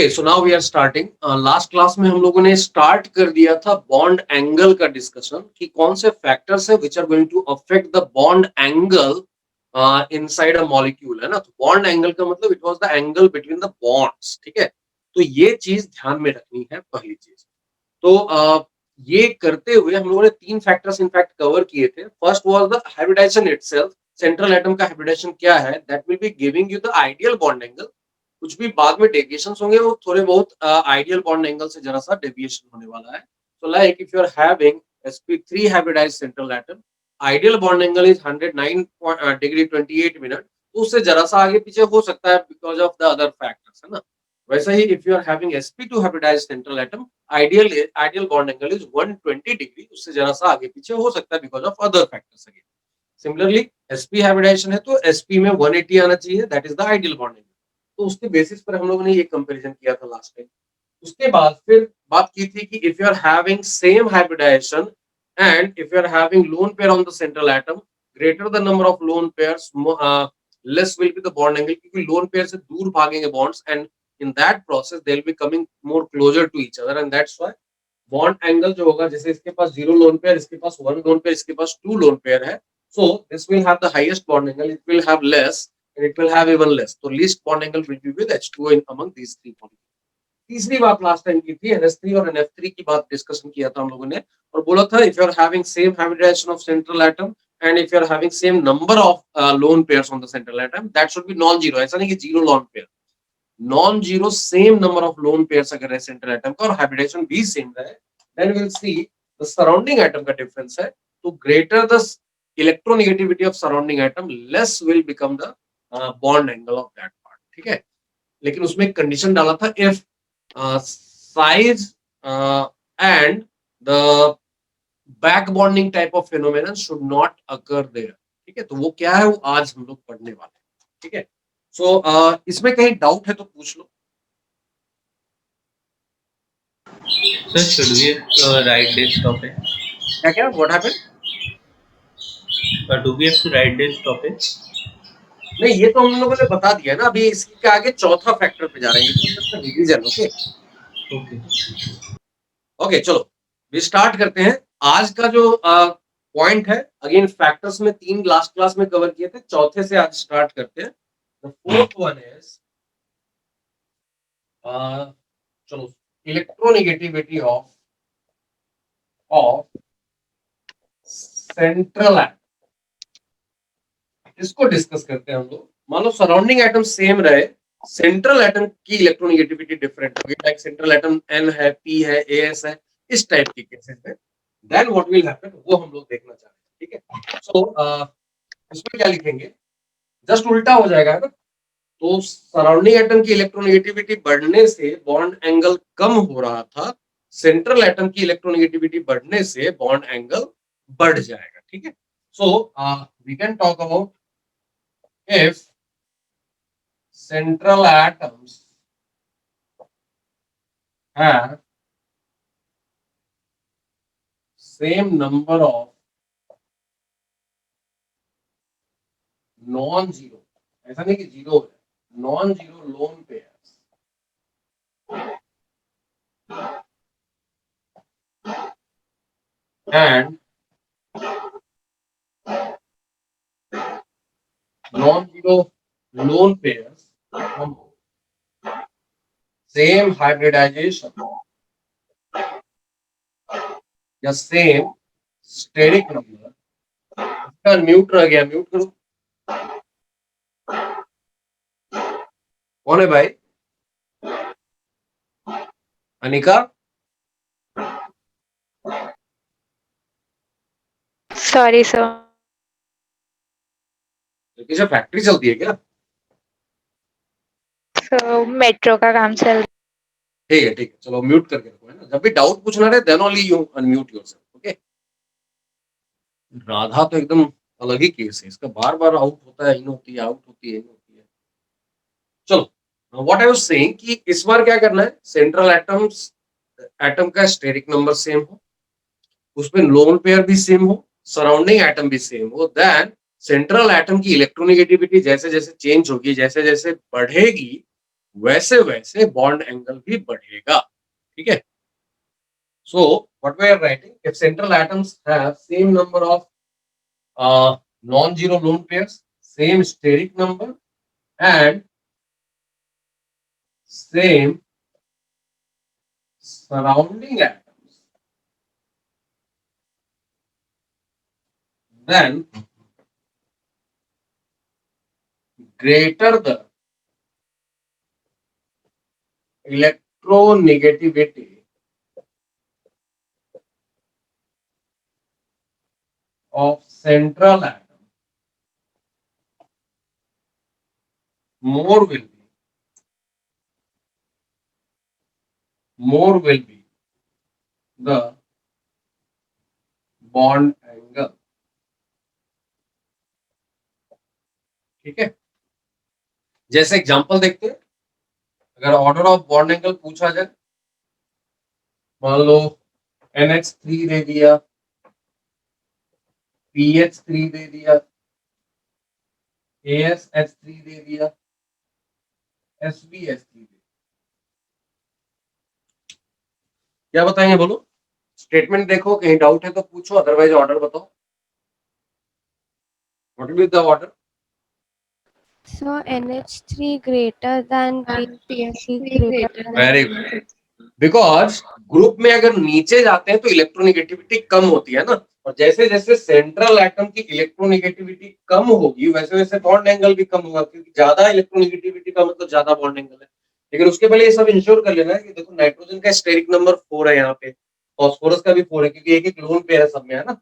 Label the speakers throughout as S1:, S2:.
S1: Okay, so now we are starting. Last class में हम लोगों ने स्टार्ट कर दिया था बॉन्ड एंगल का डिस्कशन कि कौन से फैक्टर्स है which are going to affect the bond angle inside a molecule, है ना। तो बॉन्ड एंगल का मतलब it was the angle between the bonds, ठीक है। तो ये चीज ध्यान में रखनी है, पहली चीज। तो ये करते हुए हम लोगों ने तीन फैक्टर्स इनफैक्ट कवर किए थे। First was the hybridisation itself, central atom का हाइब्रिडाइजेशन क्या है, that will be giving you the ideal bond angle. कुछ भी बाद में डेविएशंस होंगे वो थोड़े बहुत आइडियल बॉन्ड एंगल से जरा सा डेविएशन होने वाला है। So like if you are having sp3 hybridized central atom, ideal bond angle is 109 degree 28 minute, तो उससे जरा सा आगे पीछे हो सकता है because of the other factors, है ना। वैसा ही if you are having sp2 hybridized central atom, ideal bond angle is 120 degree, उससे जरा सा आगे पीछे हो सकता है because of other factors again. Similarly sp hybridization है तो sp में 180 आना चाहिए, that is the ideal bond angle. तो उसके बेसिस पर हम लोगों ने ये कंपैरिजन किया था लास्ट टाइम। उसके बाद फिर बात की थी कि if you are having same hybridisation and if you are having lone pair on the central atom, greater the number of lone pairs less will be the bond angle, क्योंकि lone pair से दूर भागेंगे bonds and in that process they will be coming more closer to each other and that's why bond angle जो होगा, जैसे इसके पास 0 lone pair, इसके पास 1 lone pair, इसके पास 2 लोन पेयर है, so this will have the highest bond angle, it will have less and it will have even less, so least bond angle will be with H2O in among these three molecules. तीसरी बात last time की थी NH3 और NF3 की बात discussion किया था हम लोगों ने, और बोला था if you are having same hybridisation of central atom and if you are having same number of lone pairs on the central atom, that should be non zero. ऐसा नहीं कि zero lone pair, non zero same number of lone pairs अगर है central atom का और hybridisation भी same रहे, then we will see the surrounding atom का डिफरेंस है, तो greater the electronegativity of surrounding atom, less will become the bond angle of that part, ठीक है। लेकिन उसमें एक कंडीशन डाला था, if size and the back bonding type of phenomenon should not occur there, ठीक है। तो वो क्या है, वो आज हम लोग पढ़ने वाले हैं, ठीक है। सो इसमें कहीं डाउट है तो पूछ लो।
S2: Sir, should we write this topic?
S1: क्या क्या what happened?
S2: Do we have to write this topic?
S1: नहीं, ये तो हम लोगों ने बता दिया ना। अभी इसके आगे चौथा फैक्टर पे जा रहे हैं, ये तो रिवीजन। Okay
S2: Okay.
S1: ओके, चलो भी स्टार्ट करते हैं। आज का जो पॉइंट है, अगेन फैक्टर्स में 3 लास्ट क्लास में कवर किए थे, चौथे से आज स्टार्ट करते हैं। द फोर्थ वन इज चलो, इलेक्ट्रोनेगेटिविटी ऑफ सेंट्रल एटम, इसको डिस्कस करते हैं हम लोग। मान लो सराउंडिंग एटम सेम रहे, सेंट्रल एटम की इलेक्ट्रोनेगेटिविटी डिफरेंट होगी, लाइक सेंट्रल एटम N है, P है, AS है, इस टाइप की केसेस में देन व्हाट विल हैपन, वो हम लोग देखना चाह रहे हैं, ठीक है। सो इसमें क्या लिखेंगे, जस्ट उल्टा हो जाएगा ना। तो सराउंडिंग एटम की इलेक्ट्रोनेगेटिविटी बढ़ने से बॉन्ड एंगल कम हो रहा था, सेंट्रल एटम की इलेक्ट्रोनेगेटिविटी बढ़ने से बॉन्ड एंगल बढ़ जाएगा, ठीक है। So we can talk about if central atoms have same number of non-zero, ऐसा नहीं कि जीरो है, non-zero lone pairs and non-zero lone pairs from same hybridization या सेम स्टेरिक नंबर, इसका म्यूट रह गया, म्यूट करो। कौन है भाई? अनिका?
S3: सॉरी सर,
S1: किसी फैक्ट्री चलती है क्या?
S3: मेट्रो का काम चल।
S1: ठीक है ठीक है, चलो म्यूट करके रखो, है ना। जब भी डाउट पूछना रहे then only you unmute yourself, okay. Radha तो एकदम अलग ही केस है, इसका बार बार आउट होता है, इन होती है, आउट होती है, इन होती है। चलो व्हाट आई वाज सेइंग कि इस बार क्या करना है, सेंट्रल एटम का स्टेरिक नंबर सेम हो, उसमें लोन पेयर भी सेम हो, सराउंडिंग एटम भी सेम हो, देन सेंट्रल एटम की इलेक्ट्रोनेगेटिविटी जैसे जैसे चेंज होगी, जैसे जैसे बढ़ेगी, वैसे वैसे बॉन्ड एंगल भी बढ़ेगा, ठीक है। So what we are writing, if central atoms have same number of non-zero lone pairs, same steric number and same surrounding atoms, then greater the electronegativity of central atom, more will be the bond angle, ठीक है। जैसे example देखते हैं, अगर order of bond angle पूछा जाए, मान लो NH3 दे दिया, PH3 दे दिया, ASH3 दे दिया, SbH3 दे दिया, क्या बताएंगे बोलो? स्टेटमेंट देखो, कहीं डाउट है तो पूछो, अदरवाइज ऑर्डर बताओ। What will be the order?
S4: So NH3 greater than PHC greater than
S1: very good, because group में अगर नीचे जाते हैं तो इलेक्ट्रोनेगेटिविटी कम होती है ना, और जैसे जैसे सेंट्रल एटम की इलेक्ट्रोनेगेटिविटी कम होगी वैसे वैसे बॉन्ड एंगल भी कम होगा, क्योंकि ज्यादा इलेक्ट्रोनेगेटिविटी का मतलब ज्यादा बॉन्ड एंगल है। लेकिन उसके पहले ये सब इंश्योर कर लेना है कि देखो नाइट्रोजन का स्टेरिक नंबर 4 है, यहाँ पे फास्फोरस का भी 4 है, क्योंकि एक एक लोन पेयर है सब में, है ना।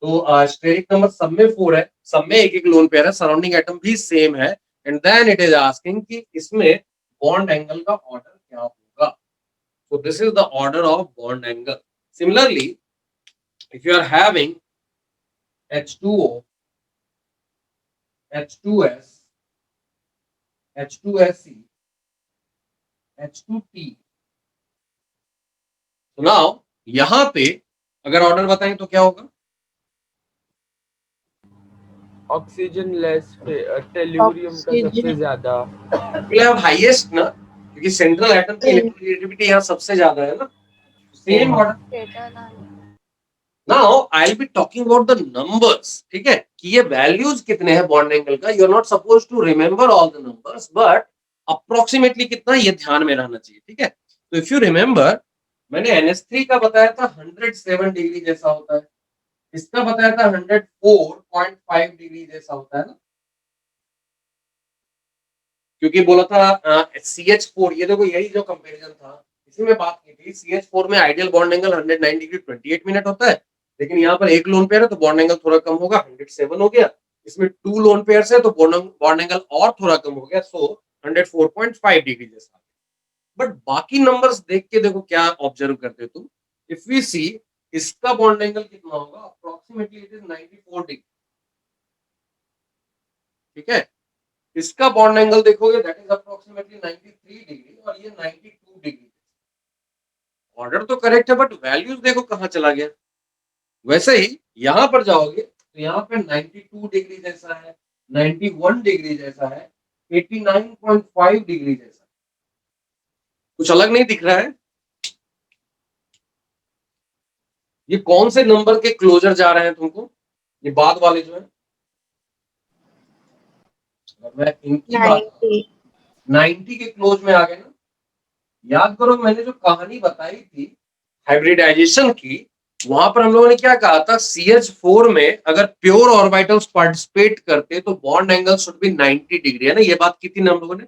S1: तो स्टेरिक नंबर सब में 4 है, सब में एक एक लोन पेयर है, सराउंडिंग एटम भी सेम है, and then it is asking कि इसमें बॉन्ड एंगल का ऑर्डर क्या होगा। So this is the order of bond angle. Similarly, if you are having H2O, H2S, H2SE, H2P. So now यहां पे अगर ऑर्डर बताएं तो क्या होगा?
S5: ऑक्सीजन लेस टेल्यूरियम का सबसे ज्यादा,
S1: हाईएस्ट ना, क्योंकि सेंट्रल एटम की इलेक्ट्रोनेगेटिविटी यहाँ सबसे ज्यादा है ना, same order.
S4: greater than
S1: now I will be talking about the numbers, ठीक है, कि ये वैल्यूज कितने हैं बॉन्ड एंगल का। You are not suppose to remember all the numbers, but approximately कितना ये ध्यान में रहना चाहिए, ठीक है। तो इफ यू रिमेंबर, मैंने NH3 का बताया था 107 डिग्री जैसा होता है, इसका बताया था 104.5 डिग्री जैसा होता है ना, क्योंकि बोला था CH4, ये देखो यही जो कंपैरिजन था इसी में बात की थी। CH4 में ideal bond angle 109 degree 28 minute होता है, लेकिन यहाँ पर एक लोन पेयर है तो बॉन्ड एंगल थोड़ा कम होगा, 107 हो गया। इसमें 2 लोन पेयर है तो बॉन्ड एंगल और थोड़ा कम हो गया, सो 104.5 डिग्री जैसा। बट बाकी नंबर्स देख के देखो क्या ऑब्जर्व करते तुम। इफ वी सी, इसका बॉन्ड एंगल कितना होगा, अप्रोक्सीमेटली इट इज 94 डिग्री, ठीक है। इसका बॉन्ड एंगल देखोगे दैट इज अप्रोक्सीमेटली 93 डिग्री, और ये 92 डिग्री। ऑर्डर तो करेक्ट है, बट वैल्यूज देखो कहां चला गया। वैसे ही यहां पर जाओगे तो यहाँ पे 92 डिग्री जैसा है, 91 डिग्री जैसा है, 89.5 डिग्री जैसा, कुछ अलग नहीं दिख रहा है। ये कौन से नंबर के क्लोजर जा रहे हैं तुमको, ये बाद वाले जो है? मैं इनकी बात 90 के क्लोज में आ गए ना। याद करो मैंने जो कहानी बताई थी हाइब्रिडाइजेशन की, वहां पर हम लोगों ने क्या कहा था, CH4 में अगर प्योर ऑर्बिटल्स पार्टिसिपेट करते तो bond angle should be 90 degree, है ना, ये बात की थी ना हम लोगों ने।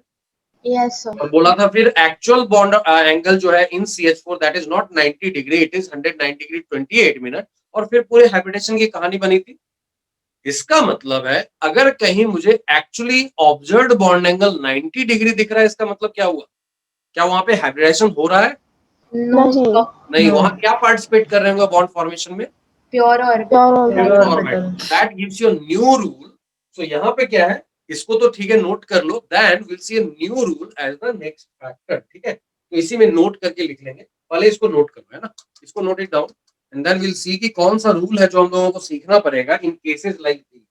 S4: yes sir.
S1: और बोला था फिर एक्चुअल बॉन्ड एंगल जो है इन CH4 that is not 90 degree, it is 109 degree 28 minute, और फिर पूरे हाइब्रिडेशन की कहानी बनी थी। इसका मतलब है अगर कहीं मुझे actually observed bond angle 90 degree दिख रहा है, इसका मतलब क्या हुआ, क्या वहां पे हाइब्रिडेशन हो रहा है?
S4: No sir.
S1: नहीं, वहां क्या पार्टिसिपेट कर रहे होंगे बॉन्ड फॉर्मेशन में?
S4: Pure orbital.
S1: That gives you new rule. सो यहाँ पे क्या है, इसको तो ठीक है नोट कर लो, then will see a new rule as the next factor, ठीक है। तो इसी में नोट करके लिख लेंगे, पहले इसको नोट करो, है ना, इसको note it down, and then will see कि कौन सा रूल है जो हम लोगों को सीखना पड़ेगा इन केसेस लाइक दिस।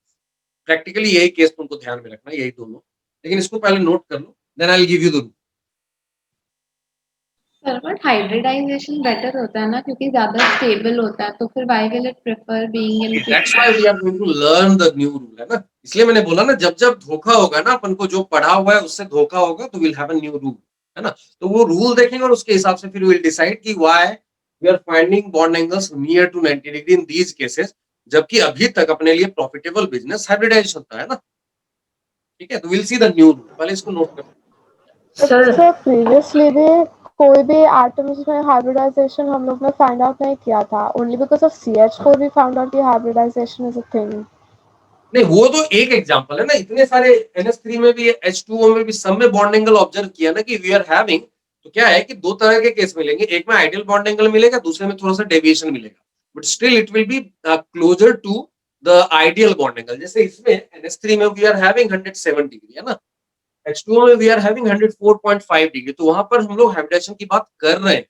S1: प्रैक्टिकली यही केस तुमको ध्यान में रखना, यही दोनों, लेकिन इसको पहले नोट कर लो, then I will give you the rule.
S4: Sir but hybridisation better होता है ना क्योंकि ज्यादा स्टेबल होता है तो फिर why will it prefer being in
S1: that's why we are going to learn the new rule, है ना। इसलिए मैंने बोला ना, जब जब धोखा होगा ना अपन को, जो पढ़ा हुआ है उससे धोखा होगा, तो will have a new rule, है ना। तो वो रूल देखेंगे और उसके हिसाब से फिर विल डिसाइड कि why we are finding bond angles near to 90 degree in these cases, जबकि अभी तक अपने लिए प्रॉफिटेबल बिजनेस हाइब्रिडाइजेशन होता है ना। ठीक है, तो will see the new rule, पहले इसको नोट कर।
S6: सर प्रीवियसली भी कोई भी एटम्स में हाइब्रिडाइजेशन हम लोग ने फाइंड आउट नहीं किया था, only because of CH4 we found out कि हाइब्रिडाइजेशन इज अ थिंग।
S1: नहीं, वो तो एक एग्जांपल है ना, इतने सारे NH3 में भी, H2O में भी, सब में बॉन्ड एंगल ऑब्जर्व किया ना कि वी आर हैविंग। तो क्या है कि दो तरह के केस मिलेंगे, एक में आइडियल बॉन्ड एंगल मिलेगा, दूसरे में थोड़ा सा डेविएशन मिलेगा, but still it will be closer to the ideal bond angle. जैसे इसमें NH3 में वी आर हैविंग 107 डिग्री, है ना। H2O में वी आर हैविंग 104.5 डिग्री, तो वहां पर हम लोग हाइब्रिडेशन की बात कर रहे हैं।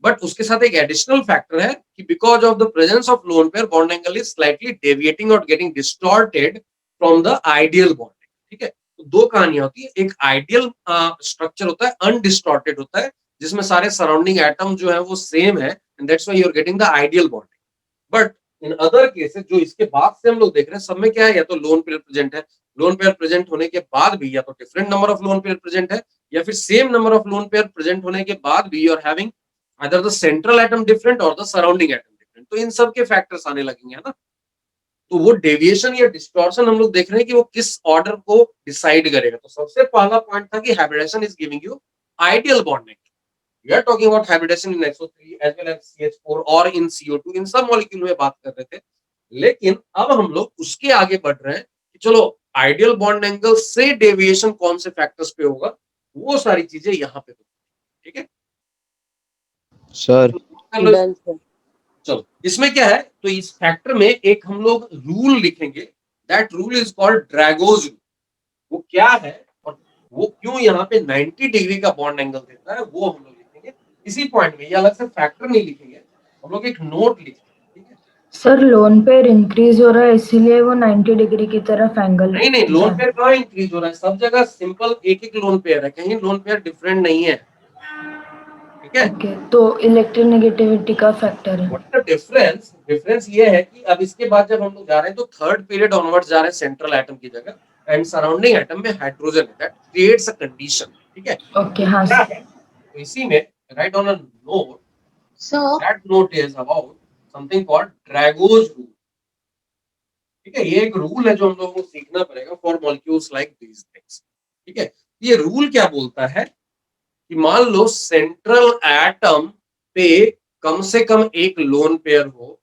S1: बट उसके साथ एक एडिशनल फैक्टर है कि because of the presence of lone pair, bond angle is slightly deviating और getting distorted from the ideal bond. ठीक है, तो दो कहानियां होती है, एक आइडियल स्ट्रक्चर होता है, अनडिस्टॉर्टेड होता है, जिसमें सारे सराउंडिंग एटम जो है वो सेम है, and that's why you are getting the ideal bond. But in other cases जो इसके बाद से हम लोग देख रहे हैं, सब में क्या है, या तो लोन पेयर प्रेजेंट है, लोन पेयर प्रेजेंट होने के बाद भी या तो different number of lone pair present है, या फिर same number of lone pair present होने के बाद भी you are having either the central atom different और द सराउंडिंग एटम डिफरेंट। तो इन सब के फैक्टर्स आने लगेंगे, है ना। तो वो डेविएशन या डिस्टॉर्शन हम लोग देख रहे हैं कि वो किस ऑर्डर को डिसाइड करेगा। तो सबसे पहला पॉइंट था कि hybridization is giving you ideal bonding. We are talking about hybridization in SO3 as well as CH4 और in CO2, इन सब मॉलिक्यूल में बात कर रहे थे। लेकिन अब हम लोग उसके आगे बढ़ रहे हैं कि चलो आइडियल बॉन्ड एंगल से डेविएशन कौन से फैक्टर्स पे होगा, वो सारी चीजें यहाँ पे। ठीक है
S7: सर।
S1: चलो, इसमें क्या है, तो इस फैक्टर में एक हम लोग रूल लिखेंगे, that rule is called Drago's rule. वो क्या है और वो क्यों यहाँ पे 90 डिग्री का बॉन्ड एंगल देता है, वो हम लोग लिखेंगे इसी पॉइंट में। ये अलग से फैक्टर नहीं लिखेंगे, हम लोग एक नोट लिखेंगे। ठीक है,
S8: सर लोन पेयर इंक्रीज हो रहा है इसीलिए वो 90 डिग्री की तरफ एंगल।
S1: नहीं नहीं, लोन पेयर कहाँ इंक्रीज हो रहा है, सब जगह सिंपल एक एक लोन पेयर है, कहीं लोन पेयर डिफरेंट नहीं है। ठीक है,
S8: ओके, तो इलेक्ट्रोनेगेटिविटी का फैक्टर है।
S1: व्हाट द डिफरेंस, डिफरेंस ये है कि अब इसके बाद जब हम लोग जा रहे हैं तो थर्ड पीरियड ऑनवर्ड्स जा रहे हैं सेंट्रल एटम की जगह, एंड सराउंडिंग एटम में हाइड्रोजन है, दैट क्रिएट्स अ कंडीशन। ठीक है,
S8: ओके हाँ
S1: क्या
S8: सर।
S1: है, तो इसी में write on a note,
S4: So
S1: that note is about something called Drago's rule. ठीक है, ये एक रूल है जो हम लोगों को सीखना पड़ेगा for molecules like these things. ठीक है, ये रूल क्या बोलता है कि मान लो सेंट्रल एटम पे कम से कम एक लोन पेयर हो,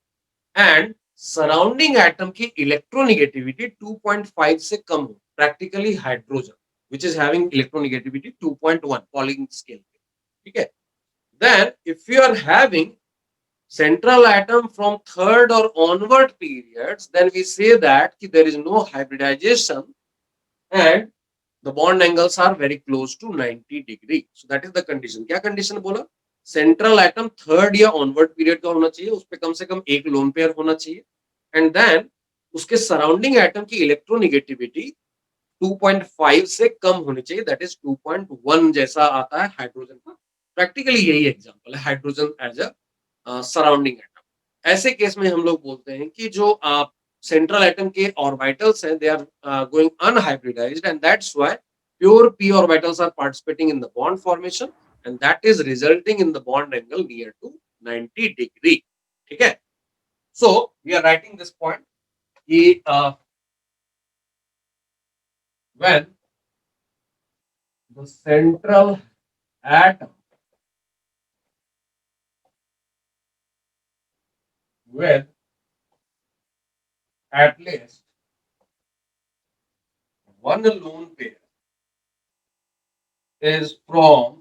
S1: एंड सराउंडिंग एटम की इलेक्ट्रोनेगेटिविटी 2.5 से कम हो, practically hydrogen which is having electronegativity 2.1 polling scale पे। ठीक है, then if you are having central atom from third or onward periods, then we say that there is no hybridization and the bond angles are very close to 90 degree. So that is the condition. क्या condition बोला, central atom third या onward period का होना चाहिए, उस पे कम से कम एक लोन पेयर होना चाहिए, एंड देन उसके सराउंडिंग एटम की इलेक्ट्रोनेगेटिविटी 2.5 से कम होनी चाहिए, दैट इज 2.1 जैसा आता है हाइड्रोजन का। प्रैक्टिकली यही एग्जांपल है hydrogen as a surrounding atom. ऐसे केस में हम लोग बोलते हैं कि जो सेंट्रल एटम के ऑर्बिटल्स हैं, they are going unhybridized, and that's why pure p orbitals are participating in the bond formation, and that is resulting in the bond angle near to 90 degree. ठीक है, so we are writing this point कि when the central atom with at least one lone pair is from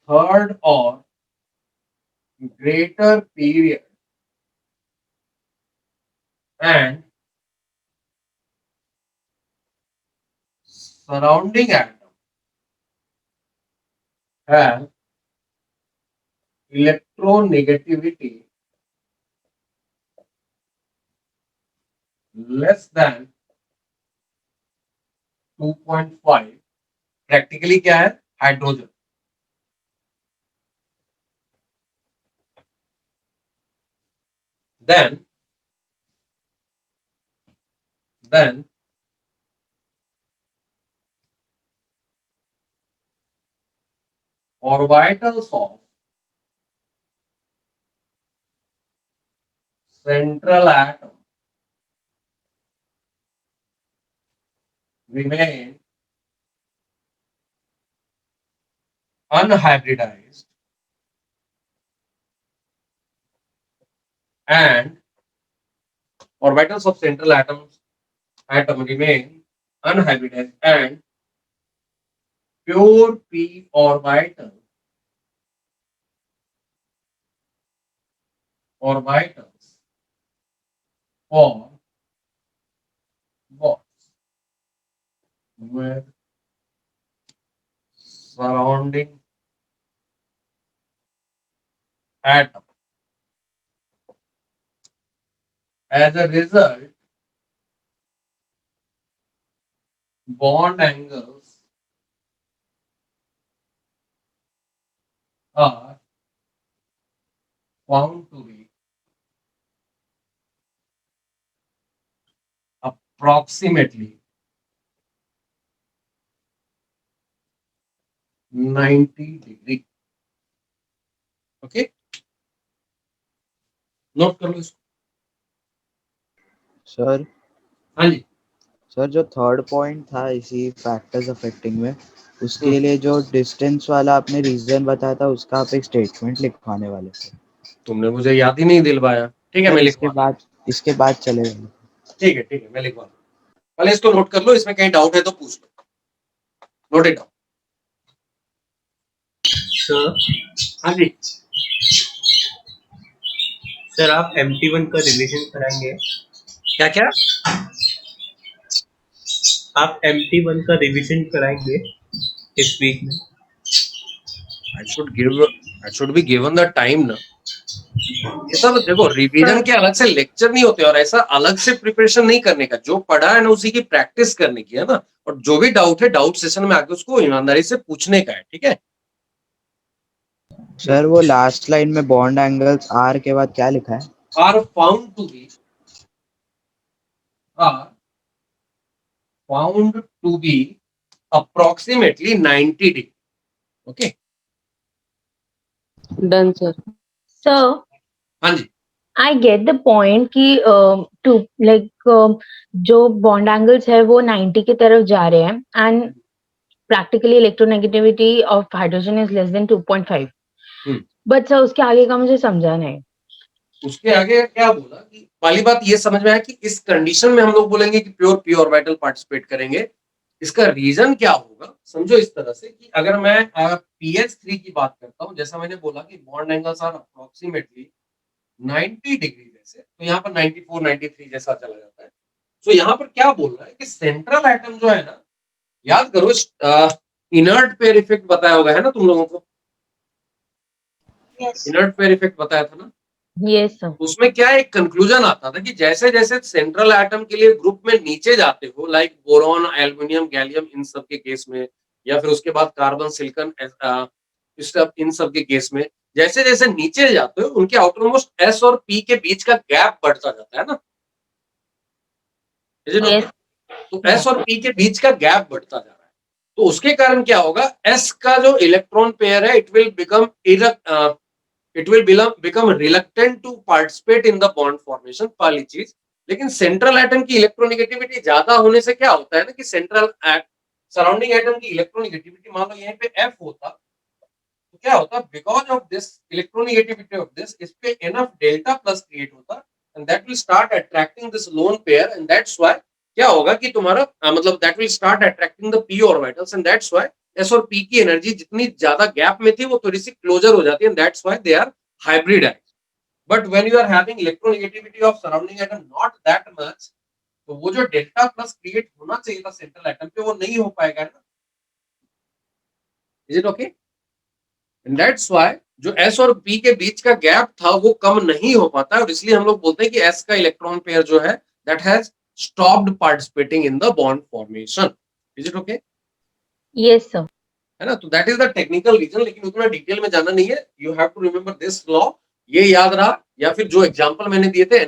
S1: third or greater period and surrounding atom have electronegativity less than 2.5, practically क्या है, hydrogen. Then orbitals of central atom remain unhybridized and orbitals of central atom remain unhybridized and pure p orbitals for bonds with surrounding atom. As a result, bond angles are found to be approximately 90 degree. Okay, note कर लो इसको.
S7: Sir
S1: हाँ जी.
S7: Sir जो third point था इसी factors affecting में, उसके लिए जो डिस्टेंस वाला आपने रीजन बताया था, उसका आप एक स्टेटमेंट लिखवाने वाले थे.
S1: तुमने मुझे याद ही नहीं दिलवाया. ठीक है,
S7: सर
S1: मैं
S7: इसके बाद चलेगा.
S1: ठीक है, मैं लिखवा. पहले इसको नोट कर लो, इसमें कहीं डाउट है तो पूछ लो. Note it down.
S2: सर
S1: हाँ जी.
S2: सर आप MT1 का रिवीजन कराएंगे?
S1: क्या क्या?
S2: आप MT1 का रिवीजन कराएंगे इस वीक में?
S1: I should be given the time ना. ये सब देखो, रिवीजन के अलग से लेक्चर नहीं होते और ऐसा अलग से प्रिपरेशन नहीं करने का. जो पढ़ा है ना उसी की प्रैक्टिस करने की है ना. और जो भी डाउट है डाउट सेशन में आके उसको ईमानदारी से पूछने का है. ठीक है
S7: सर वो लास्ट लाइन में बॉन्ड एंगल्स आर के बाद क्या लिखा है?
S1: are found to be approximately 90 degree. Okay.
S9: Done, sir.
S10: So
S1: हाँ जी.
S10: I get the point कि जो बॉन्ड एंगल्स है वो 90 की तरफ जा रहे हैं and practically electronegativity of hydrogen is less than 2.5. But sir उसके आगे का मुझे समझा नहीं.
S1: उसके आगे क्या बोला कि पहली बात ये समझ में आया कि इस कंडीशन में हम लोग बोलेंगे कि प्योर पी ऑर्बिटल पार्टिसिपेट करेंगे. इसका रीजन क्या होगा समझो इस तरह से कि अगर मैं PH3 की बात करता हूं, जैसा मैंने बोला कि bond angles are approximately 90 degree जैसे, तो यहाँ पर 94 93 जैसा चला जाता है. तो यहाँ पर क्या बोल रहा है कि सेंट्रल एटम जो है ना, याद करो इनर्ट पेयर इफेक्ट बताया होगा है ना तुम लोगों को. इनर्ट पेयर इफेक्ट बताया था ना.
S10: Yes sir.
S1: उसमें क्या एक कंक्लूजन आता था कि जैसे जैसे सेंट्रल एटम के लिए ग्रुप में नीचे जाते हो, लाइक बोरॉन एल्युमिनियम गैलियम इन सब के केस में, या फिर उसके बाद कार्बन सिलिकॉन इन सब के केस में, जैसे जैसे नीचे जाते हो उनके आउटरमोस्ट S और P के बीच का गैप बढ़ता जाता है ना.
S10: Yes.
S1: तो S और P के बीच का गैप बढ़ता जा रहा है. तो उसके कारण क्या होगा, S का जो इलेक्ट्रॉन पेयर है it will become reluctant to participate in the bond formation. पहली चीज. लेकिन सेंट्रल एटम की इलेक्ट्रोनेगेटिविटी ज्यादा होने से क्या होता है ना कि सराउंडिंग एटम की इलेक्ट्रोनेगेटिविटी, मान लो यहाँ पे F होता, तो क्या होता, because of this electronegativity of this, इस पे एनफ डेल्टा प्लस क्रिएट होता and that will start attracting this lone pair and that's why क्या होगा कि तुम्हारा मतलब that will start attracting the p orbitals and that's why S और P की एनर्जी जितनी ज्यादा गैप में थी वो थोड़ी सी क्लोजर हो जाती है and that's why they are hybridized. But when you are having electronegativity of surrounding atom not that much, तो वो जो डेल्टा प्लस क्रिएट होना चाहिए था सेंट्रल एटम पे वो नहीं हो पाएगा ना. Is it okay? And that's why जो S और P के बीच का गैप था वो कम नहीं हो पाता, और इसलिए हम लोग बोलते हैं कि S का इलेक्ट्रॉन पेयर जो है that has stopped participating in the bond formation. Is it okay?
S10: Yes sir.
S1: है ना. तो that is the technical reason, लेकिन उतना डिटेल में जाना नहीं है. You have to remember this law, ये याद रहा. या फिर जो एग्जांपल मैंने दिए थे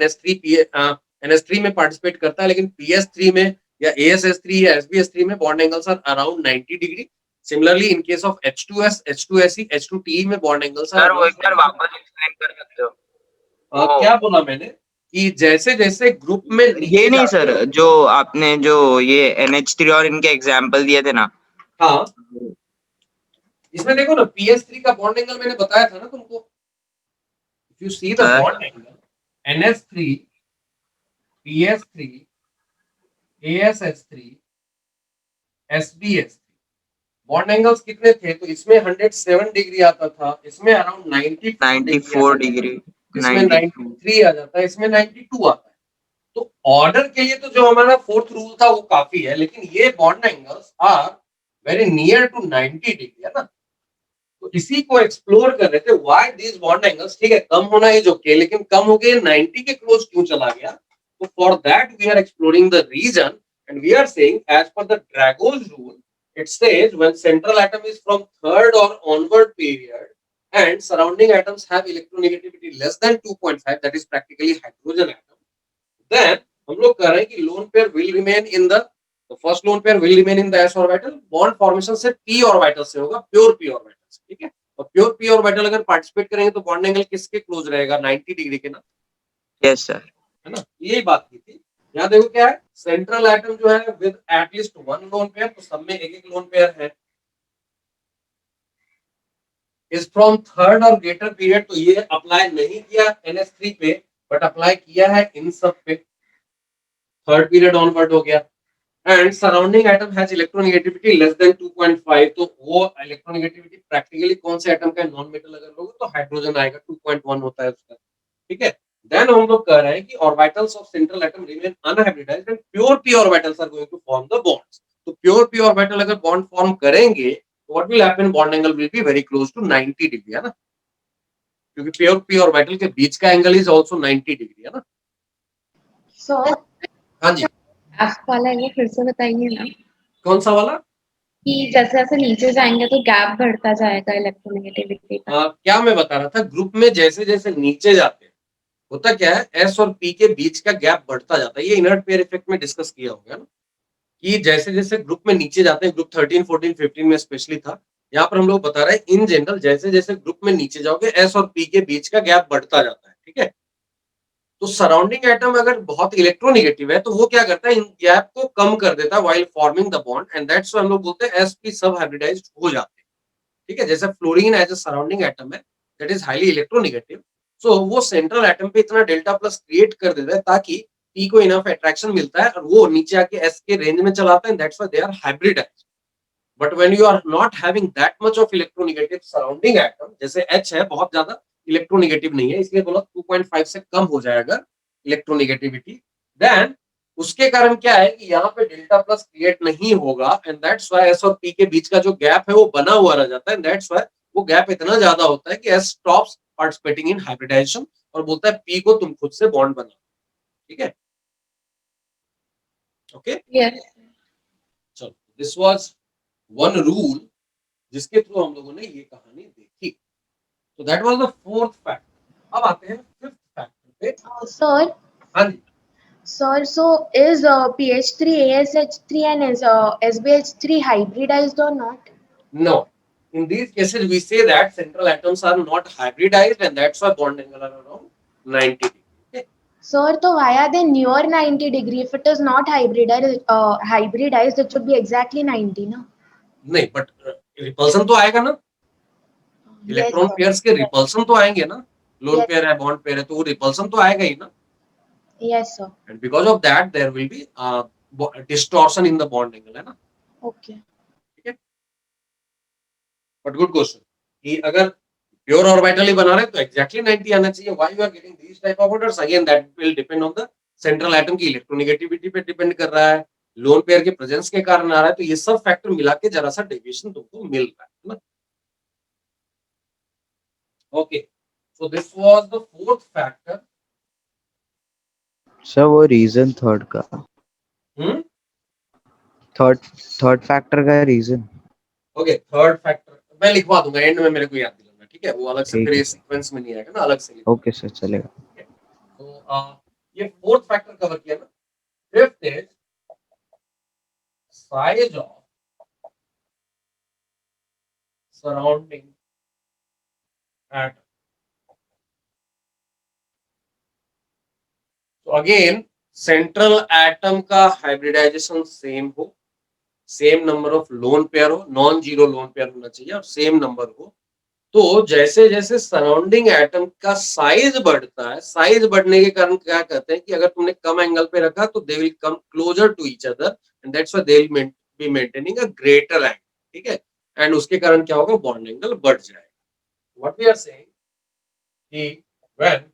S1: NS3 में पार्टिसिपेट करता है, लेकिन PS3 में या ASS3 या SBS3 में bond angles are around 90 degree. Similarly in case of H2S, H2SE, H2TE में बॉन्ड एंगल्स आर
S9: सर वो एक बार वापस एक्सप्लेन कर सकते हो?
S1: क्या बोला मैंने कि जैसे जैसे ग्रुप में
S9: ये नहीं सर, जो आपने जो ये NH3 और इनके एग्जांपल दिए थे ना.
S1: हाँ, इसमें देखो ना, PS3 का बॉन्ड एंगल मैंने बताया था ना तुमको. If you see the bond angle NS3, PS3, ASS3, SBS3, bond angles कितने थे? तो इसमें 107 डिग्री आता था, इसमें अराउंड
S9: 94 डिग्री,
S1: इसमें 93 आ जाता है, इसमें 92 आता है. तो ऑर्डर के लिए तो जो हमारा फोर्थ रूल था वो काफी है, लेकिन ये bond angles are very near to 90 degree, है ना. तो इसी को एक्सप्लोर कर रहे थे, व्हाई दिस बॉन्ड एंगल्स. ठीक है, कम होना इज ओके, लेकिन कम हो गए 90 के क्लोज क्यों चला गया? तो for that we are exploring the reason, and we are saying as per the Drago's rule, it says when central atom is from third or onward period and surrounding atoms have electronegativity less than 2.5, that is practically hydrogen atom, then हम लोग कह रहे हैं कि lone pair will remain in the first lone pair will remain in the s orbital. bond formation से p orbital से होगा, pure p orbital से. ठीक है, और pure p orbital अगर पार्टिसिपेट करेंगे तो बॉन्ड एंगल किसके क्लोज रहेगा? 90 डिग्री के ना.
S9: यस सर,
S1: है ना. यही बात की थी. यहाँ देखो क्या है, सेंट्रल एटम जो है with at least one lone pair, तो सब में एक एक लोन पेयर है. इज फ्रॉम थर्ड और ग्रेटर पीरियड, तो ये अप्लाई नहीं किया NS3 पे, बट अप्लाई किया है इन सब पे. थर्ड पीरियड ऑनवर्ड हो गया. And surrounding atom has electronegativity less than 2.5, तो वो इलेक्ट्रोनेगेटिविटी प्रैक्टिकली कौन से एटम का? नॉन मेटल अगर लोगे तो हाइड्रोजन आएगा, 2.1 होता है उसका. ठीक है, then हम लोग कह रहे हैं कि orbitals of central atom remain unhybridized and pure p orbitals are going to form the bonds. तो pure p orbital अगर bond form करेंगे तो what will happen? bond angle will be very close to 90 degree, है ना, क्योंकि pure p orbital के बीच का angle is also 90 degree, है ना.
S4: So
S1: हाँ जी,
S4: आप वाला ये फिर से बताइए ना,
S1: कौन सा वाला?
S4: कि जैसे जैसे नीचे जाएंगे तो गैप बढ़ता जाएगा इलेक्ट्रोनेगेटिविटी का.
S1: क्या मैं बता रहा था, ग्रुप में जैसे जैसे नीचे जाते हैं होता क्या है, S और P के बीच का गैप बढ़ता जाता है. ये इनर्ट पेयर इफेक्ट में डिस्कस किया होगा ना, कि जैसे जैसे ग्रुप में नीचे जाते हैं, ग्रुप 13, 14, 15 में स्पेशली था. यहाँ पर हम लोग बता रहे हैं इन जनरल जैसे जैसे ग्रुप में नीचे जाओगे S और P के बीच का गैप बढ़ता जाता है. ठीक है, तो सराउंडिंग एटम अगर बहुत इलेक्ट्रोनेगेटिव है तो वो क्या करता है, इन गैप को कम कर देता है while forming the bond, and that's why हम लोग बोलते हैं sp सब हाइब्रिडाइज्ड हो जाते हैं. ठीक है, जैसे fluorine as a surrounding atom है, that is highly electronegative. So वो सेंट्रल एटम पे इतना डेल्टा प्लस क्रिएट कर देता है ताकि P को इनफ अट्रैक्शन मिलता है और वो नीचे आके S के रेंज में चलाता है, that's why they are hybridized. But when you are not having that much of electronegative surrounding atom, जैसे H है बहुत ज्यादा इलेक्ट्रोनेगेटिव नहीं है, इसलिए बोला 2.5 से कम हो जाएगा इलेक्ट्रोनेगेटिविटी, देन उसके कारण क्या है कि यहाँ पे डेल्टा प्लस क्रिएट नहीं होगा, एंड दैट्स व्हाई S और P के बीच का जो गैप है वो बना हुआ रह जाता है, एंड दैट्स व्हाई वो गैप इतना ज्यादा होता है कि S stops participating in hybridization और बोलता है P को तुम खुद से बॉन्ड बनाओ. ठीक है, ओके.
S4: Yes.
S1: चलो, दिस वाज वन रूल जिसके थ्रू हम लोगों ने ये कहानी देखी. तो that was the fourth fact. अब आते हैं फिफ्थ फैक्टर पे.
S4: Sir,
S1: हाँ जी,
S4: sir, so is PH3, ASH3 and SBH3 hybridized or not?
S1: no. In these cases, we say that central atoms are not hybridized, and that's why bond angle are around 90 degree. Okay?
S4: Sir, so why are they near 90 degree? If it is not hybridized, it should be exactly 90, no?
S1: नहीं, but repulsion तो आएगा ना, electron
S4: Yes, sir.
S1: Pairs के repulsion तो आएंगे ना. Loan
S4: Yes.
S1: Pair है, bond pair है, तो वो रिपल्सन तो आएगा ही ना.
S4: Yes, sir.
S1: And because of that, there will be distortion in the bond angle, है ना.
S4: Okay.
S1: But good question. कि अगर प्योर ऑर्बिटल ही बना रहे तो एग्जैक्टली 90 आना चाहिए. Why you are getting these type of orders? Again that will depend on the central atom की इलेक्ट्रोनेगेटिविटी पे डिपेंड कर रहा है, लोन पेयर के प्रेजेंस के कारण आ रहा है. तो ये सब फैक्टर मिला के जरा सा डेविएशन तुमको मिल रहा है ना. Okay, so this was the fourth factor.
S7: Sir वो रीजन थर्ड का, थर्ड फैक्टर का रीजन.
S1: ओके, थर्ड फैक्टर मैं लिखवा दूंगा एंड में, मेरे को याद दिलाना, ठीक है? वो अलग से
S7: ठीक
S1: फिर
S7: है।
S1: सीक्वेंस में नहीं आएगा ना, अलग से लिखवा।
S7: ओके सर, चलेगा।
S1: तो ये फोर्थ फैक्टर कवर किया ना। Fifth is size of surrounding atom. तो अगेन सेंट्रल एटम का हाइब्रिडाइजेशन सेम हो, same number of lone pair हो, नॉन जीरो लोन पेयर होना चाहिए और सेम नंबर हो। तो जैसे जैसे सराउंडिंग एटम का साइज बढ़ता है, साइज बढ़ने के कारण क्या कहते हैं कि अगर तुमने कम एंगल पे रखा तो they will come closer to each other and that's why they will be maintaining a greater angle, ठीक है? एंड उसके कारण क्या होगा, बॉन्ड एंगल बढ़ जाएगा। व्हाट वी आर सेइंग कि when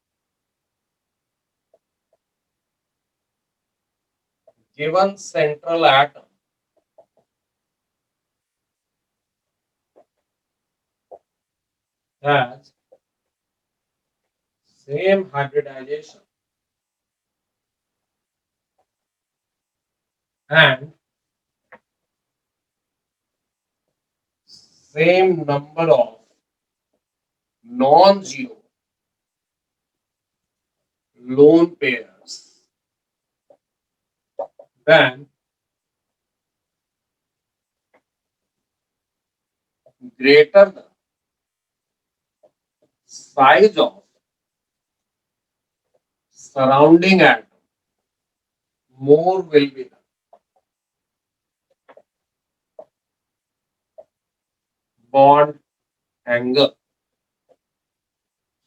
S1: given central atom has same hybridization and same number of non-zero lone pairs, then greater the size of surrounding atom, more will be the bond angle.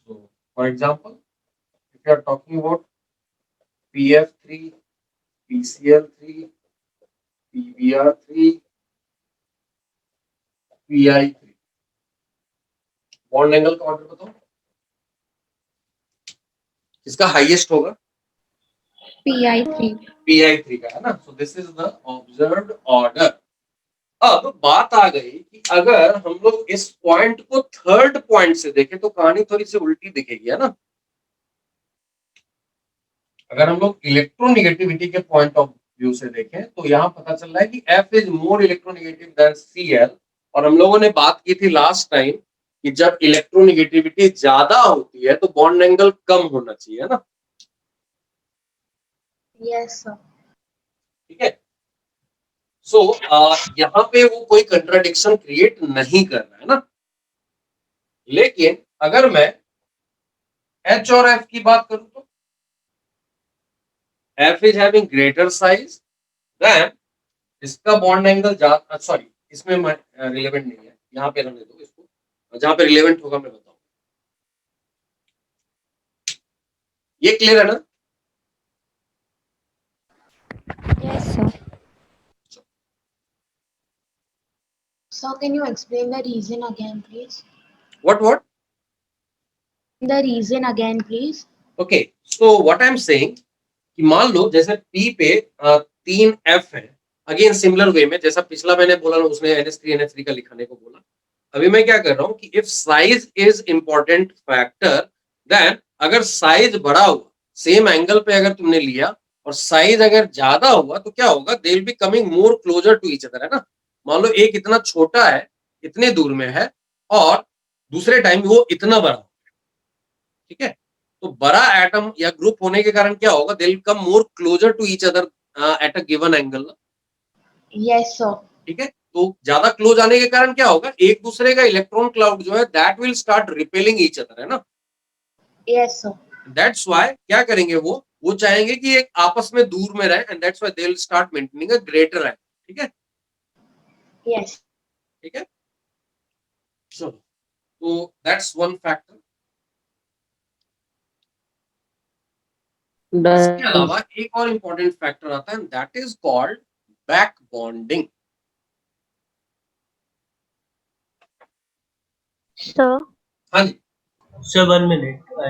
S1: So, for example, if you are talking about PF3, PCl3, PBr3, PI3, bond angle का order बताओ, किसका highest होगा?
S4: PI3.
S1: PI3 का है ना। So this is the observed order. अब बात आ गई कि अगर हम लोग इस पॉइंट को थर्ड पॉइंट से देखें तो कहानी थोड़ी सी उल्टी दिखेगी, है ना? अगर हम लोग इलेक्ट्रोनेगेटिविटी के पॉइंट ऑफ व्यू से देखें तो यहाँ पता चल रहा है कि F is more electronegative than Cl, और हम लोगों ने बात की थी लास्ट टाइम कि जब इलेक्ट्रोनेगेटिविटी ज्यादा होती है तो बॉन्ड एंगल कम होना चाहिए, है ना?
S4: Yes, sir.
S1: ठीक है। सो यहाँ पे वो कोई कंट्राडिक्शन क्रिएट नहीं कर रहा है ना। लेकिन अगर मैं H और F की बात करूं तो F is having greater size than, इसका बॉन्ड एंगल सॉरी इसमें रिलेवेंट नहीं है, यहाँ पे रहने दो इसको, जहां पे रिलेवेंट होगा मैं बताऊंगा। ये क्लियर है ना?
S3: Yes, sir.
S4: Sir, can you explain the reason again, please?
S1: What?
S4: The reason again, please.
S1: Okay, so what I'm saying कि मान लो जैसे P पे 3 F है, अगेन सिमिलर वे में जैसा पिछला मैंने बोला ना, उसने NH3 NH3 का लिखने को बोला। अभी मैं क्या कर रहा हूँ कि if size is important factor, then अगर साइज बड़ा हुआ, सेम एंगल पे अगर तुमने लिया और साइज अगर ज्यादा हुआ तो क्या होगा, they will be coming more closer to each other, है ना? मान लो एक इतना छोटा है, इतने दूर में है, और दूसरे टाइम वो इतना बड़ा, ठीक है? तो बड़ा एटम या ग्रुप होने के कारण क्या होगा, they will come more closer to each other at a given angle.
S4: Yes, sir.
S1: ठीक है, तो ज्यादा क्लोज आने के कारण क्या होगा, एक दूसरे का इलेक्ट्रॉन क्लाउड जो है that will start repelling each other, है ना?
S4: Yes, sir.
S1: दैट्स व्हाई क्या करेंगे, वो चाहेंगे कि एक आपस में दूर में रहे, and that's why they will start maintaining a greater angle, ठीक है?
S4: Yes.
S1: ठीक है, तो दैट्स वन फैक्टर। इसके अलावा एक और इंपॉर्टेंट फैक्टर आता है, that is called back bonding.
S3: Sir,
S1: हाँ जी,
S2: Sir, 1 minute. I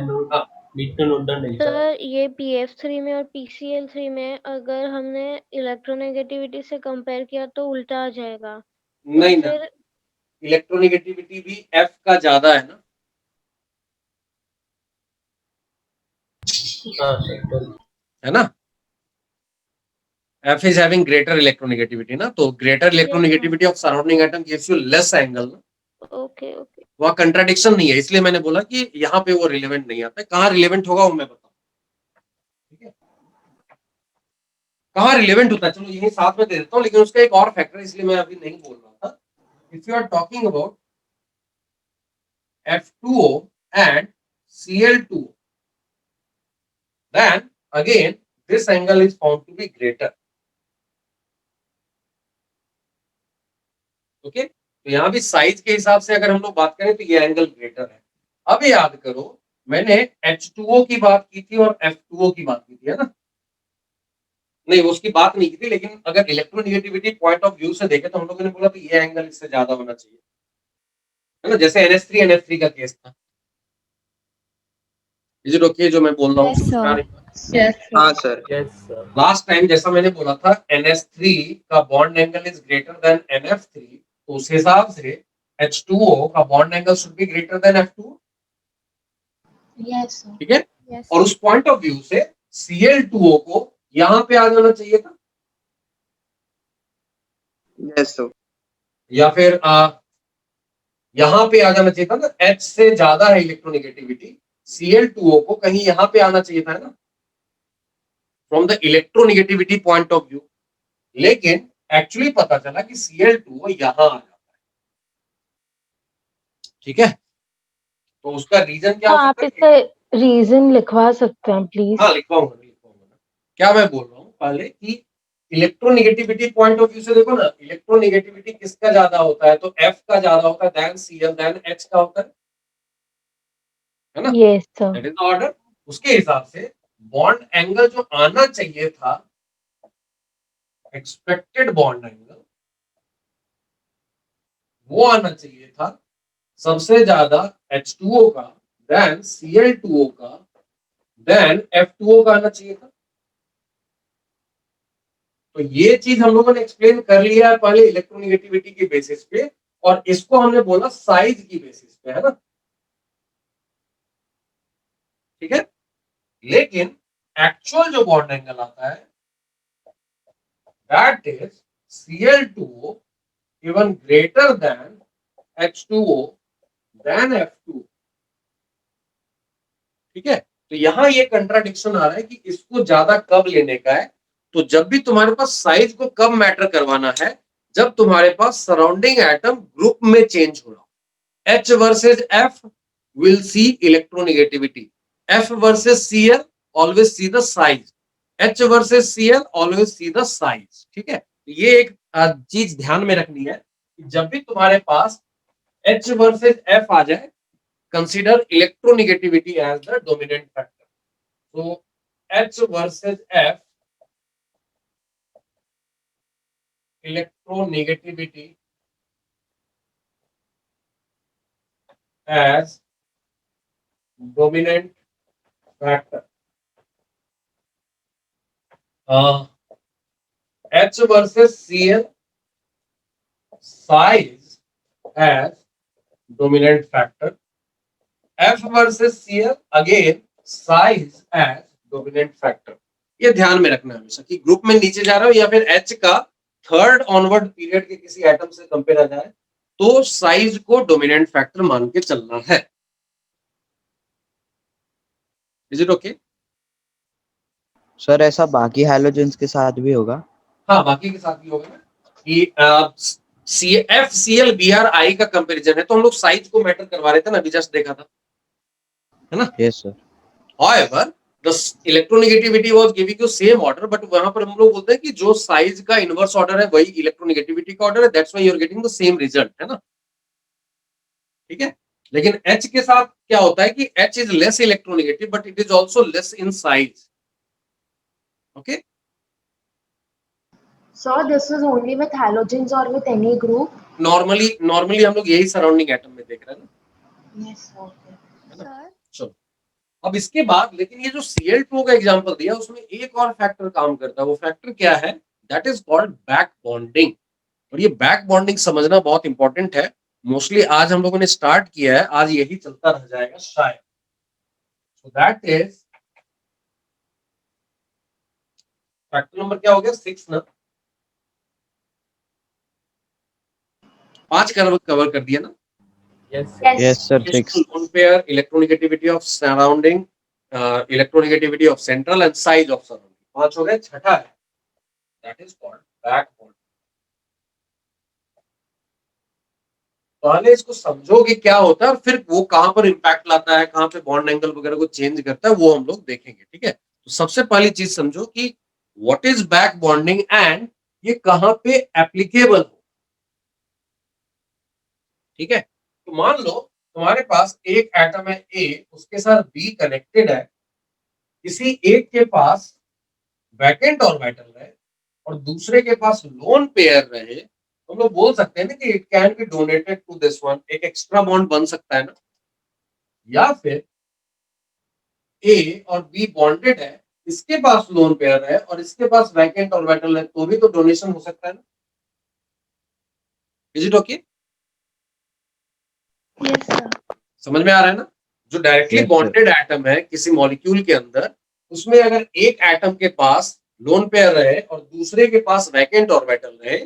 S2: need to note down data.
S3: Sir ये PF3 में और PCl3 में अगर हमने इलेक्ट्रोनेगेटिविटी से कंपेयर किया तो उल्टा आ जाएगा। तो
S1: नहीं ना,
S3: फिर
S1: इलेक्ट्रोनेगेटिविटी भी F का ज्यादा है ना,
S2: हाँ सर,
S1: है ना? F is having greater electronegativity ना, तो greater electronegativity of surrounding atom gives you less angle ना.
S3: ओके ओके
S1: वहाँ कंट्राडिक्शन नहीं है, इसलिए मैंने बोला कि यहाँ पे वो रिलेवेंट नहीं आता है. कहाँ रिलेवेंट होगा वो मैं बताऊँ. ठीक है, कहाँ रिलेवेंट होता है चलो यही साथ में दे देता हूँ, लेकिन उसका एक और फैक्टर इसलिए मैं अभी नहीं बोल रहा था. If you are talking about F2O and Cl2O, then again this angle is found to be greater. Okay, तो यहाँ भी साइज के हिसाब से अगर हम लोग बात करें तो ये एंगल ग्रेटर है. अब याद करो मैंने H2O की बात की थी और F2O की बात की थी, है ना. नहीं उसकी बात नहीं की थी, लेकिन अगर इलेक्ट्रोनेगेटिविटी पॉइंट ऑफ व्यू से देखें तो हम लोगों ने बोला तो ये एंगल इससे ज्यादा होना चाहिए, है ना. जैसे NH3 का केस था. इज इट ओके जो मैं बोल रहा हूँ?
S9: हाँ sir.
S5: Yes, sir.
S1: Last time जैसा मैंने बोला था NH3 का bond angle is greater than NF3, तो उस हिसाब से H2O का bond angle should be greater then F2.
S4: Yes, sir.
S1: ठीक है,
S4: Yes.
S1: और उस पॉइंट ऑफ व्यू से Cl2O को यहां पे आ जाना चाहिए था,
S9: यस सर.
S1: या फिर यहां पे आ जाना चाहिए था ना. H से ज्यादा है इलेक्ट्रोनेगेटिविटी, Cl2O को कहीं यहां पे आना चाहिए था, है ना, from the electronegativity point of view. लेकिन एक्चुअली पता चला कि Cl2O यहां आ जाता है. ठीक है, तो उसका रीजन क्या हो
S10: हाँ, आप
S1: सकता है?
S10: इसका रीजन लिखवा सकते हैं प्लीज.
S1: हाँ लिखवाऊंगा ना. क्या मैं बोल रहा हूँ पहले कि इलेक्ट्रोनेगेटिविटी पॉइंट ऑफ व्यू से देखो ना, इलेक्ट्रोनेगेटिविटी किसका ज्यादा होता है, तो F का ज्यादा होता है देन Cl देन H का होता है ना.
S10: Yes sir.
S1: That is the order. उसके हिसाब से बॉन्ड एंगल जो आना चाहिए था, एक्सपेक्टेड बॉन्ड एंगल, वो आना चाहिए था सबसे ज्यादा H2O का, देन Cl2O का, देन F2O का आना चाहिए था. तो ये चीज हम लोगों ने एक्सप्लेन कर लिया है पहले इलेक्ट्रोनेगेटिविटी की बेसिस पे, और इसको हमने बोला साइज की बेसिस पे, है ना. ठीक है, लेकिन एक्चुअल जो बॉन्ड एंगल आता है that is Cl2O even greater than H2O than F2. ठीक है, तो यहां ये कंट्राडिक्शन आ रहा है कि इसको ज्यादा कब लेने का है. तो जब भी तुम्हारे पास साइज को कब मैटर करवाना है, जब तुम्हारे पास सराउंडिंग एटम ग्रुप में चेंज हो रहा हो. H versus F will see electronegativity, F versus Cl always see the size, H versus Cl always see the size. ठीक है, ये एक चीज ध्यान में रखनी है कि जब भी तुम्हारे पास H वर्सेस F आ जाए, consider electronegativity as the dominant factor. तो H versus F electronegativity as dominant factor. H versus Cl, size as dominant factor. F versus Cl, again size as dominant factor. ये ध्यान में रखना है हमेशा कि ग्रुप में नीचे जा रहा हो या फिर H का थर्ड ऑनवर्ड पीरियड के किसी एटम से कंपेयर आ जाए तो साइज को डोमिनेंट फैक्टर मान के चलना है. Is it okay?
S7: सर ऐसा बाकी हैलोजेंस के साथ भी होगा?
S1: हाँ बाकी के साथ भी होगा ना कि FCl BrI का कंपैरिजन है तो हम लोग साइज को मैटर करवा रहे थे ना, अभी जस्ट देखा था, है ना.
S7: Yes sir.
S1: However, the electronegativity was giving you same order, but वहां पर हम लोग बोलते हैं कि जो साइज का इनवर्स ऑर्डर है वही इलेक्ट्रोनेगेटिविटी का ऑर्डर है, that's why you are getting the same result, है ना. ठीक है, लेकिन H के साथ क्या होता है कि H is less electronegative but it is also less in size. Okay,
S4: So this is only with halogens or with any group?
S1: Normally हम लोग यही सराउंडिंग एटम में देख रहे हैं ना.
S4: Yes, okay.
S1: सर चलो, अब इसके बाद लेकिन ये जो Cl2O का एग्जांपल दिया उसमें एक और फैक्टर काम करता है. वो फैक्टर क्या है? That is called back bonding. और ये बैक बॉन्डिंग समझना बहुत इंपॉर्टेंट है. मोस्टली आज हम लोगों ने स्टार्ट किया है, आज यही चलता रह जाएगा शायद. So that is factor number क्या हो गया 6 ना, 5 कवर कर दिया ना.
S5: Yes, sir.
S7: Yes, sir. 6.
S1: Lone pair, electronegativity of surrounding, electronegativity of central and size of surrounding. 5 हो गए. छठा है, that is called back bond. पहले इसको समझोगे क्या होता है और फिर वो कहां पर इंपैक्ट लाता है, कहां पे बॉन्ड एंगल वगैरह को चेंज करता है, वो हम लोग देखेंगे. ठीक है, तो सबसे पहली चीज समझो कि what is back bonding and ये कहां पे एप्लीकेबल हो. ठीक है, तो मान लो तुम्हारे पास एक एटम है ए, उसके साथ बी कनेक्टेड है, किसी एक के पास वैकेंट ऑर्बिटल रहे और दूसरे के पास लोन पेयर रहे, हम लोग बोल सकते हैं ना कि it can be donated to this one, एक एक्स्ट्रा बॉन्ड बन सकता है ना. या फिर ए और बी बॉन्डेड है, इसके पास लोन पेयर है और इसके पास वैकेंट ऑर्बिटल है, तो भी तो डोनेशन हो सकता है ना. Is it okay?
S3: Yes sir.
S1: समझ में आ रहा है ना? जो directly
S7: Yes, sir.
S1: Bonded atom है किसी मॉलिक्यूल के अंदर, उसमें अगर एक एटम के पास लोन पेयर रहे और दूसरे के पास वैकेंट ऑर्बिटल रहे,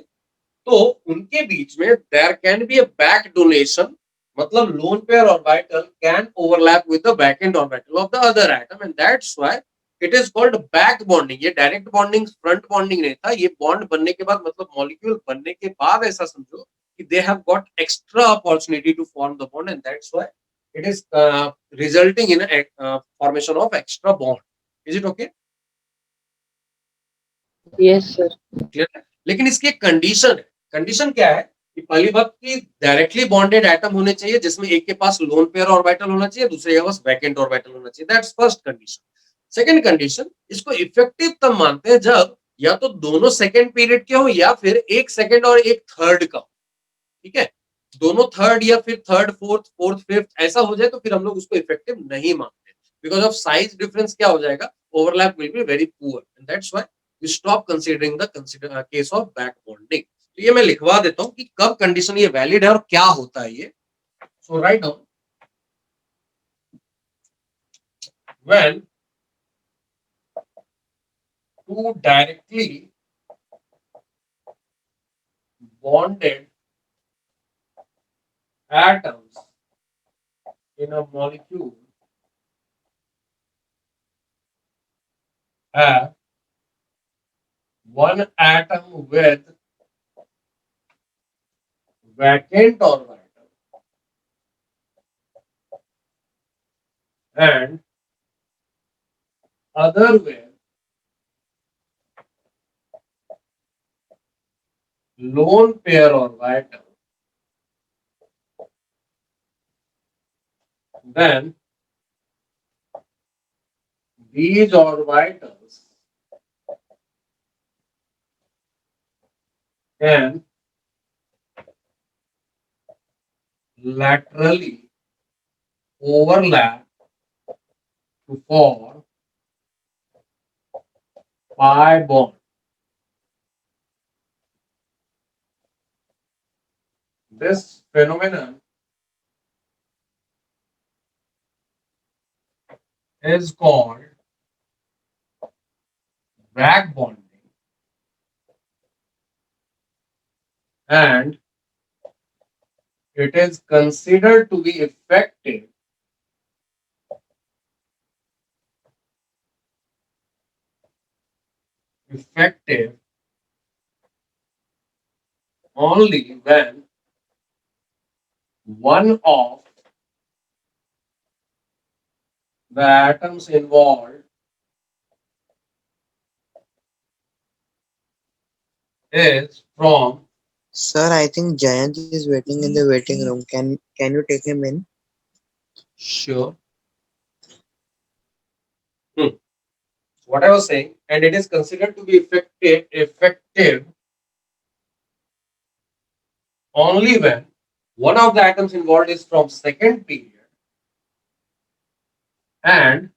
S1: तो उनके बीच में there can be a back donation. मतलब lone pair orbital can overlap with the vacant orbital of the other atom and that's why it is called back bonding. ये डायरेक्ट बॉन्डिंग, फ्रंट बॉन्डिंग नहीं था. ये bond बनने के बाद, मतलब molecule बनने के बाद ऐसा समझो कि they have got extra opportunity to form the bond and that's why it is resulting in a formation of extra bond. Is it okay?
S10: Yes, sir.
S1: Clear है? लेकिन इसकी एक कंडीशन है. कंडीशन क्या है कि पहली बात कि डायरेक्टली बॉन्डेड एटम होने चाहिए जिसमें एक के पास लोन पेयर ऑर्बिटल होना चाहिए, दूसरे के पास वैकेंट ऑर्बिटल होना चाहिए. That's first condition. Second condition, इसको इफेक्टिव तब मानते हैं जब या तो दोनों सेकंड पीरियड के हो या फिर एक सेकंड और एक थर्ड का. ठीक है, दोनों थर्ड या फिर थर्ड फोर्थ, फोर्थ फिफ्थ ऐसा हो जाए तो फिर हम लोग उसको इफेक्टिव नहीं मानते. बिकॉज ऑफ साइज डिफरेंस क्या हो जाएगा, overlap will be very poor and that's why we stop considering the case of back bonding. तो ये मैं लिखवा देता हूं कि कब कंडीशन ये वैलिड है और क्या होता है ये. So write down, when two directly bonded atoms in a molecule have one atom with vacant orbital and other with lone pair orbital, then these orbitals can laterally overlap to form pi bond. This phenomenon is called back bonding and it is considered to be effective only when one of the atoms involved is from.
S9: Sir, I think Jayant is waiting in the waiting room. Can you take him in?
S1: Sure. What I was saying, and it is considered to be effective only when one of the atoms involved is from second period and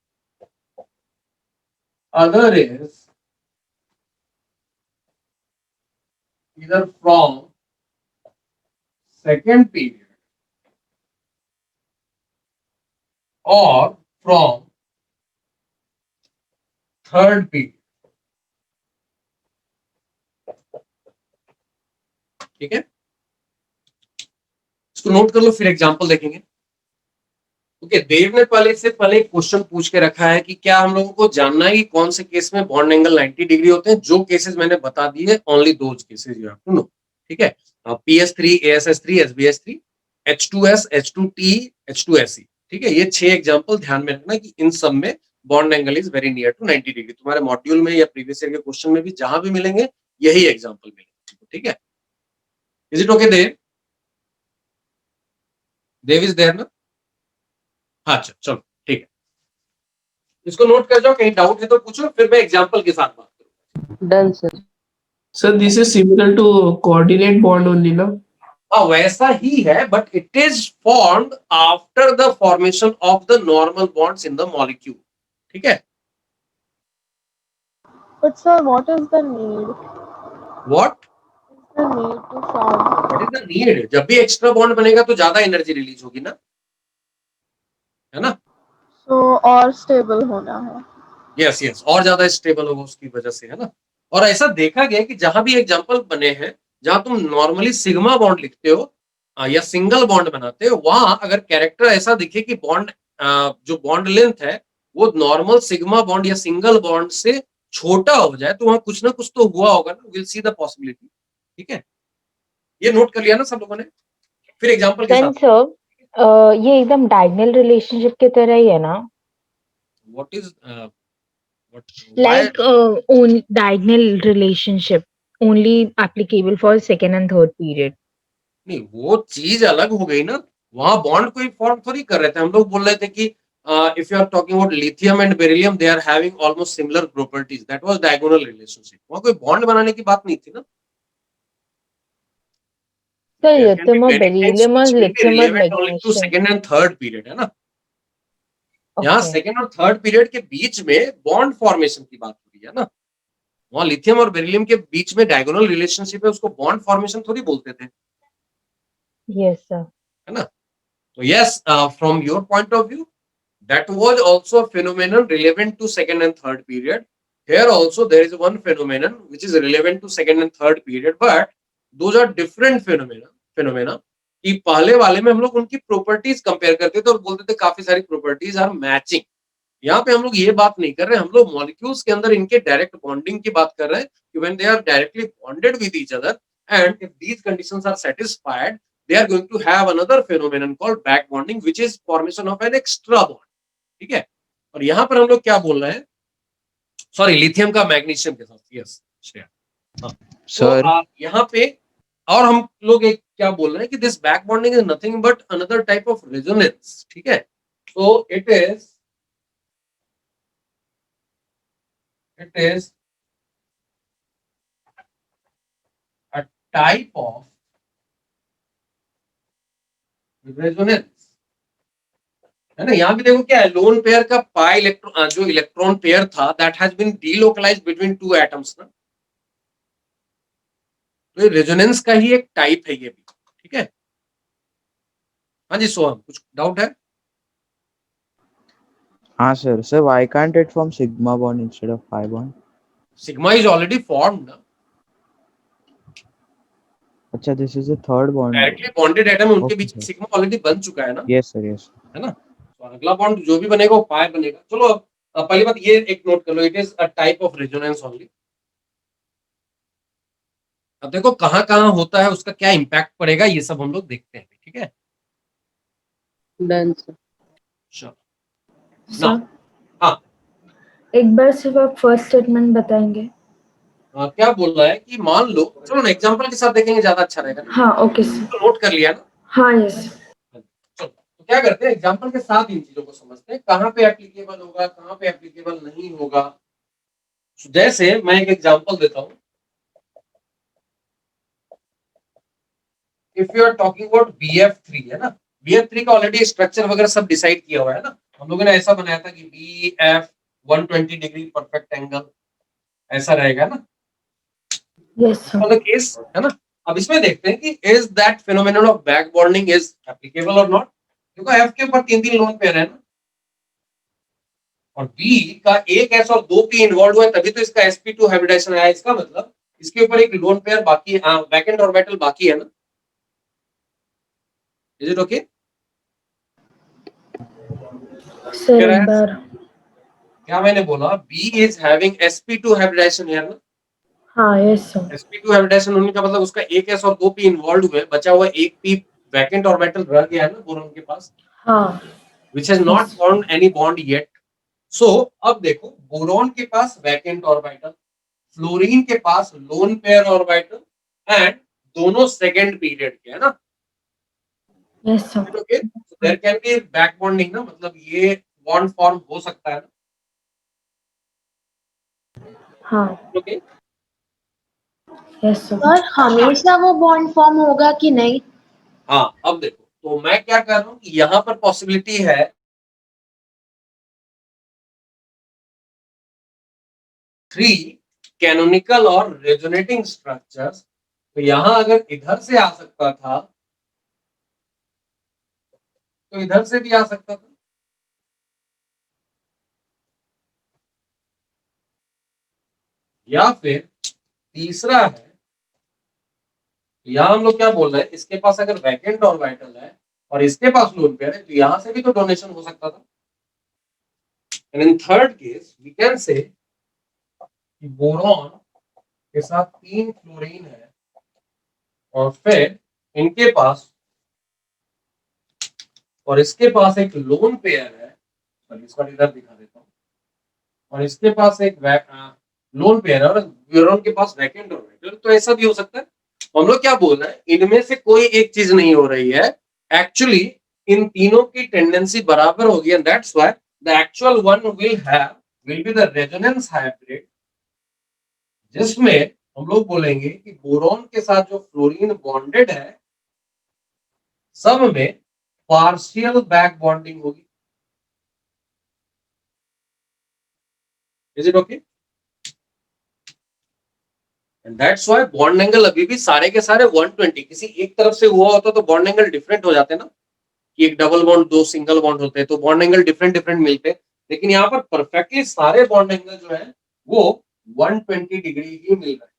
S1: other is either from second period or from third period. ठीक है, इसको note कर लो, फिर example देखेंगे। Okay, देव ने पहले से पहले एक क्वेश्चन पूछ के रखा है कि क्या हम लोगों को जानना है कि कौन से केस में बॉन्ड एंगल 90 डिग्री होते हैं। जो केसेस मैंने बता दिए, only those cases you have to know. ठीक है, PS3, ASS3, SBS3, H2S, H2T, H2SE। ठीक है, ये 6 एग्जांपल ध्यान में रखना कि इन सब में bond angle is very near to 90 degree. तुम्हारे मॉड्यूल में या प्रीवियस ईयर के क्वेश्चन में भी जहां भी मिलेंगे यही एग्जांपल मिलेंगे। ठीक है, is it okay Dev? Dev is there ना? अच्छा चलो ठीक है, इसको नोट कर जाओ, कहीं डाउट है तो पूछो, फिर मैं एग्जांपल के साथ बात करूंगा।
S11: Done sir.
S2: Sir, this is similar to coordinate bond only, ना?
S1: हाँ वैसा ही है, but it is formed after the formation of the normal bonds in the molecule. ठीक है,
S6: But sir, what is the need?
S1: What
S6: The need to form.
S1: What is the need? जब भी extra bond बनेगा तो ज्यादा energy release होगी ना, है ना?
S6: So और stable होना है.
S1: यस यस, और ज्यादा स्टेबल होगा उसकी वजह से, है ना? और ऐसा देखा गया कि जहां भी एग्जांपल बने हैं जहां तुम नॉर्मली सिग्मा बॉन्ड लिखते हो या सिंगल बॉन्ड बनाते हो, वहां अगर कैरेक्टर ऐसा दिखे कि बॉन्ड जो बॉन्ड लेंथ है वो नॉर्मल सिग्मा बॉन्ड या सिंगल बॉन्ड से छोटा हो जाए, तो वहां कुछ ना कुछ तो हुआ होगा ना। Will see the possibility. ठीक है, ये नोट कर लिया ना सब लोगों ने? फिर एग्जांपल के साथ।
S10: सर ये एकदम डायगोनल रिलेशनशिप की तरह ही है ना?
S1: What is
S10: Like diagonal relationship only applicable for second and third period.
S1: नहीं, वो चीज अलग हो गई ना, वहां बॉन्ड कोई फॉर्म थोड़ी कर रहे थे। हम लोग बोल रहे थे कि if you are talking about lithium and beryllium, they are having almost similar properties, that was diagonal relationship. वहां कोई बॉन्ड बनाने की बात नहीं थी ना।
S10: So
S1: There can be
S10: lithium or
S1: variants
S10: beryllium or
S1: which will be
S10: lithium or
S1: relevant only to
S10: magnesium.
S1: second and third period, है ना? यहाँ
S10: Okay.
S1: सेकेंड और थर्ड पीरियड के बीच में बॉन्ड फॉर्मेशन की बात हो रही है ना। वहां लिथियम और बेरिलियम के बीच में डायगोनल रिलेशनशिप है, उसको बॉन्ड फॉर्मेशन थोड़ी बोलते थे,
S10: Yes, sir.
S1: है ना? तो yes, from your point of view that was also a phenomenon relevant to second and third period. Here also there is one phenomenon which is relevant to second and third period, but those are different phenomena कि पहले वाले में हम लोग उनकी properties compare करते थे और बोलते थे काफी सारी प्रॉपर्टीज आर मैचिंग। यहाँ पे हम लोग ये बात नहीं कर रहे, हम लोग मॉलिक्यूल्स के अंदर इनके डायरेक्ट बॉन्डिंग की बात कर रहे हैं कि when they are directly bonded with each other and if these conditions are satisfied, they are going to have another phenomenon called back bonding, which is formation of an extra bond. ठीक है, और यहाँ पर हम लोग क्या बोल रहे हैं, सॉरी लिथियम का मैग्नीशियम के साथ। यस श्रेया,
S7: सर
S1: यहाँ पे और हम लोग एक क्या बोल रहे हैं कि this back bonding is nothing but another type of resonance. ठीक है, so it is a type of resonance, है ना? यहाँ भी देखो क्या है, लोन पेयर का पाई इलेक्ट्रॉन, जो इलेक्ट्रॉन पेयर था that has been delocalized between two atoms ना, तो ये रेजोनेंस का ही एक टाइप है ये भी। ठीक है, हाँ जी सोहम, कुछ डाउट है?
S7: हाँ sir, sir why can't it form sigma bond instead of pi bond?
S1: Sigma is already formed ना,
S7: अच्छा, this is the third bond.
S1: Directly bonded atom उनके
S7: Okay,
S1: बीच में
S7: sir.
S1: सिग्मा ऑलरेडी बन चुका है ना,
S7: Yes sir, yes.
S1: है ना? तो अगला बॉन्ड जो भी बनेगा वो पाई बनेगा। चलो अब पहली बात ये एक नोट कर लो, it is a type of resonance only. अब देखो कहाँ कहाँ होता है, उसका क्या इम्पैक्ट पड़ेगा, ये सब हम लोग देखते हैं। ठीक है,
S11: डन सर।
S1: चलो
S8: सर
S1: हाँ,
S8: एक बार सिर्फ आप फर्स्ट स्टेटमेंट बताएंगे?
S1: क्या बोल रहा है कि मान लो, चलो ना एग्जांपल के साथ देखेंगे ज्यादा अच्छा रहेगा ना।
S8: हाँ ओके सर।
S1: तो नोट कर लिया ना?
S8: हाँ यस।
S1: चलो तो क्या करते हैं, एग्जांपल के साथ इन चीजों को समझते हैं, कहाँ पे एप्लीकेबल होगा, कहाँ पे एप्लीकेबल नहीं होगा। So, जैसे मैं एक एग्जांपल देता हूँ, if you are talking about BF3, है ना? BF3 का ऑलरेडी स्ट्रक्चर वगैरह सब डिसाइड किया हुआ है ना, हम लोगों ने ऐसा बनाया था कि BF 120 डिग्री परफेक्ट एंगल, ऐसा रहेगा ना
S8: यस सर।
S1: केस, है ना? अब इसमें देखते हैं कि is that phenomenon of back bonding is applicable और नॉट। देखो F के ऊपर 3 लोन पेयर है ना, और B का एक S और 2 P इन्वॉल्व हुआ है, तभी तो इसका sp2 हाइब्रिडाइजेशन आया। इसका मतलब इसके ऊपर एक लोन पेयर बाकी है, वैकेंट ऑर्बिटल बाकी है ना? Is it okay?
S8: सर एक बार
S1: क्या मैंने बोला? B is having sp2 hybridisation है ना?
S8: हाँ यस सर
S1: sp2 हाइब्रिडाइजेशन होने का मतलब उसका एक s और 2 p इन्वॉल्व हुए, बचा हुआ एक p वैकेंट ऑर्बिटल रह गया है ना बोरॉन के पास,
S8: हाँ
S1: which has not formed any bond yet. So अब देखो, बोरॉन के पास वैकेंट ऑर्बिटल, फ्लोरीन के पास लोन पेयर ऑर्बिटल एंड दोनों सेकंड पीरियड के है ना?
S8: Yes sir
S1: okay, so there can be back bonding ना, मतलब ये बॉन्ड फॉर्म हो सकता है ना?
S8: हाँ
S1: ओके,
S8: यस सर
S4: सर हमेशा वो बॉन्ड फॉर्म होगा कि नहीं?
S1: हाँ अब देखो, तो मैं क्या कर रहा हूँ कि यहाँ पर पॉसिबिलिटी है 3 कैनोनिकल और रेजोनेटिंग स्ट्रक्चर्स, तो यहां अगर इधर से आ सकता था तो इधर से भी आ सकता था, या फिर तीसरा है, यहां हम लोग क्या बोल रहे हैं, इसके पास अगर वैकेंट ऑर्बिटल है और इसके पास लोन पेयर है, तो यहां से भी तो डोनेशन हो सकता था। And in third case we can say boron के साथ 3 फ्लोरीन है और फिर इनके पास और इसके पास एक लोन पेयर है, तो इस बार इधर दिखा देता हूँ, और इसके पास एक लोन पेयर है और बोरॉन के पास वैकेंट ऑर्बिटल, तो ऐसा भी हो सकता है। हम लोग क्या बोल रहे हैं, इनमें से कोई एक चीज नहीं हो रही है, एक्चुअली इन तीनों की टेंडेंसी बराबर होगी, and that's why the actual one will be the resonance hybrid, जिसमें हम लोग बोलेंगे कि बोरॉन के साथ जो फ्लोरीन बॉन्डेड है सब में पार्शियल बैक बॉन्डिंग होगी। Is it okay? And that's why bond angle अभी भी सारे के सारे 120, किसी एक तरफ से हुआ होता तो बॉन्ड एंगल डिफरेंट हो जाते ना, कि एक डबल बॉन्ड दो सिंगल बॉन्ड होते हैं तो बॉन्ड एंगल डिफरेंट डिफरेंट मिलते हैं, लेकिन यहाँ पर परफेक्टली सारे बॉन्ड एंगल जो है वो 120 डिग्री ही मिल रहे हैं।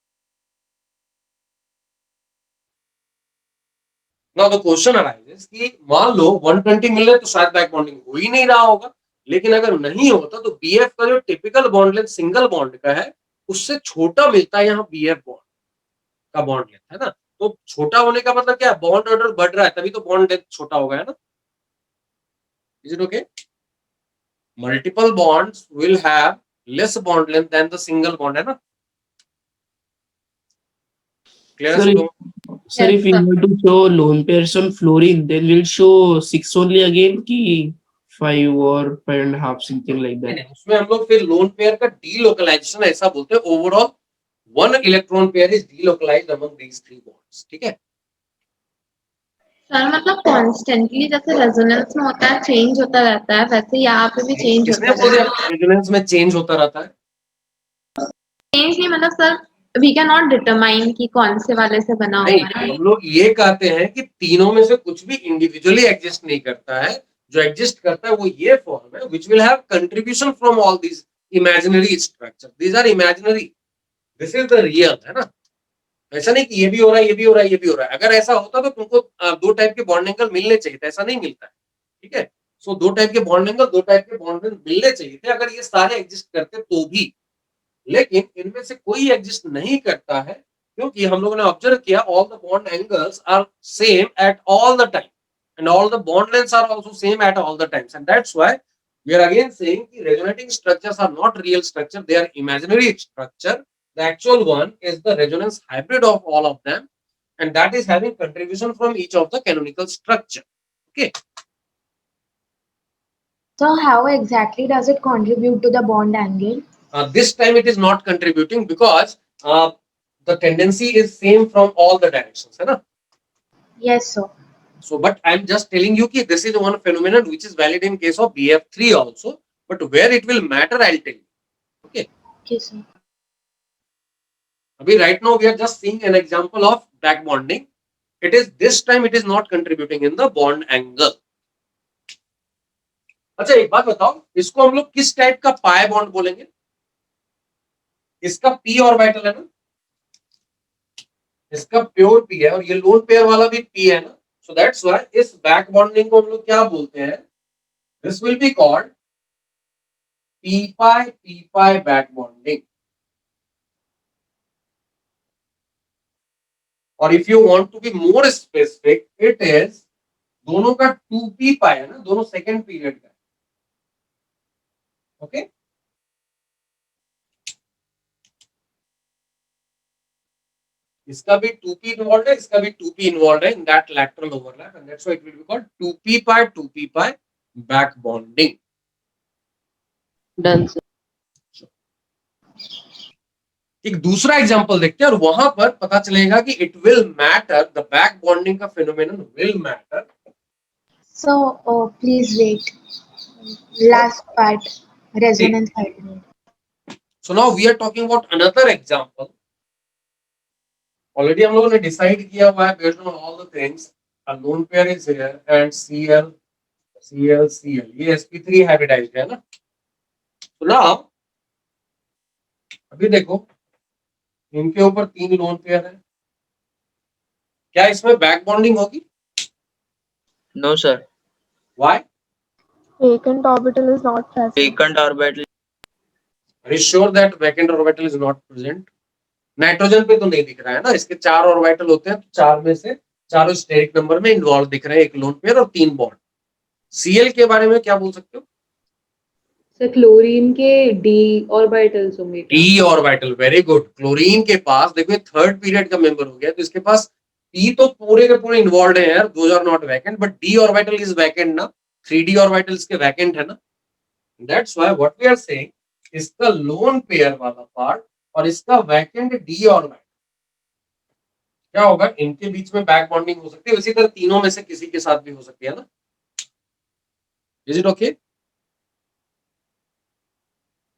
S1: नाउ द क्वेश्चन अराइजेस कि मान लो 120 मिल रहे तो शायद बैक बॉन्डिंग हो ही नहीं रहा होगा, लेकिन अगर नहीं होता तो बीएफ का जो typical bond length single bond का है उससे छोटा मिलता है यहाँ बीएफ बॉन्ड का बॉन्ड लेंथ, है ना? तो छोटा होने का मतलब क्या है, बॉन्ड ऑर्डर बढ़ रहा है तभी तो बॉन्ड लेंथ छोटा होगा, है ना? Is it okay? Multiple bonds will have less bond length than the single bond, है ना? क्लियर
S12: Sir,
S1: है?
S12: sir, if we were to show lone pairs on fluorine, then we'll show 6 only again, ki 5 or 5.5, something like that.
S1: उसमें हम लोग फिर loan pair का delocalisation ऐसा बोलते हैं, overall one electron pair is delocalized among these 3 bonds, ठीक है?
S4: सर मतलब कॉन्स्टेंटली जैसे रेजोनेंस में होता है चेंज होता रहता है, वैसे यहाँ पे भी चेंज
S1: किसने
S4: होता
S1: बोल दिया
S4: है?
S1: रेजोनेंस में चेंज होता रहता है?
S4: चेंज नहीं मतलब sir we can not determine कि कौन से वाले से बना
S1: नहीं,
S4: हुआ है।
S1: हम लोग ये कहते हैं कि तीनों में से कुछ भी इंडिविजुअली एग्जिस्ट नहीं करता है, जो एग्जिस्ट करता है वो ये फॉर्म है which will have contribution from all these imaginary structure, these are imaginary, this is the real, है ना? ऐसा नहीं कि ये भी हो रहा है, ये भी हो रहा है, ये भी हो रहा है। अगर ऐसा होता तो तुमको दो टाइप के बॉन्ड एंगल मिलने चाहिए थे, ऐसा नहीं मिलता है, ठीक है? सो दो टाइप के बॉन्ड एंगल, दो टाइप के बॉन्ड एंगल मिलने चाहिए थे अगर ये सारे एग्जिस्ट करते तो भी, लेकिन इनमें से कोई एग्जिस्ट नहीं करता है क्योंकि हम लोगों ने ऑब्जर्व किया all the bond angles are same at all the time and all the bond lengths are also same at all the times, and that's why we are again saying कि resonating structures are not real structure, they are imaginary structure. The actual one is the resonance hybrid of all of them, and that is having contribution from each of the canonical structure. Okay.
S4: So how exactly does it contribute to the bond angle?
S1: This time it is not contributing because the tendency is same from all the directions, है ना?
S4: Yes, sir.
S1: So, but I am just telling you that this is one phenomenon which is valid in case of BF3 also, but where it will matter, I'll tell you. Okay.
S4: Okay, sir.
S1: Abhi right now we are just seeing an example of back bonding. It is this time it is not contributing in the bond angle. अच्छा एक बात बताओ, इसको हम लोग किस type का pi bond बोलेंगे? इसका p ऑर्बिटल है ना, इसका प्योर पी है और ये लोन पेयर वाला भी पी है ना, सो दैट्स व्हाई इस बैक बॉन्डिंग को हम लोग क्या बोलते हैं, this will be called p pi back bonding. और if you want to be more specific, it is दोनों का 2p पाई है ना, दोनों सेकेंड पीरियड का. ओके इसका भी 2p इन्वॉल्व है, इसका भी 2p इन्वॉल्व है in that lateral overlap, and that's why it will be called 2p pi back bonding.
S11: Done, sir.
S1: एक दूसरा एग्जांपल देखते हैं और वहां पर पता चलेगा कि it will matter, the back bonding का phenomenon will matter.
S4: So, please wait. Last part, resonance hybrid.
S1: So now we are talking about another example. Already हम लोगों ने डिसाइड किया हुआ है based on all the things. A lone pair is here and Cl, ये sp3 hybridized है ना. So now अभी देखो इनके ऊपर 3 लोन पेयर है, क्या इसमें बैक बॉन्डिंग होगी?
S9: No, sir.
S1: Why?
S6: Vacant orbital is not present.
S9: Vacant orbital.
S1: Are you sure that vacant orbital is not present? Nitrogen पे तो नहीं दिख रहा है ना, इसके 4 ऑर्बिटल होते हैं, तो 4 में से चारों स्टेरिक नंबर में इन्वॉल्व दिख रहे हैं, एक लोन पेयर और 3 बॉन्ड. Cl के बारे में क्या बोल सकते हो?
S11: सर क्लोरीन के डी ऑर्बिटल्स होंगे क्या?
S1: D orbital, very good. Chlorine के पास देखो थर्ड पीरियड का मेंबर हो गया, तो इसके पास पी तो पूरे के पूरे इन्वॉल्व है यार, those are not vacant, but d orbital is vacant ना, 3d ऑर्बिटल इसके वैकेंट है ना. That's why what we are saying, इसका लोन पेयर वाला पार्ट और इसका वैकेंट डी ऑर्बिटल क्या होगा, इनके बीच में बैक बॉन्डिंग हो सकती है. इसी तरह तीनों में से किसी के साथ भी हो सकती है ना. Is it okay?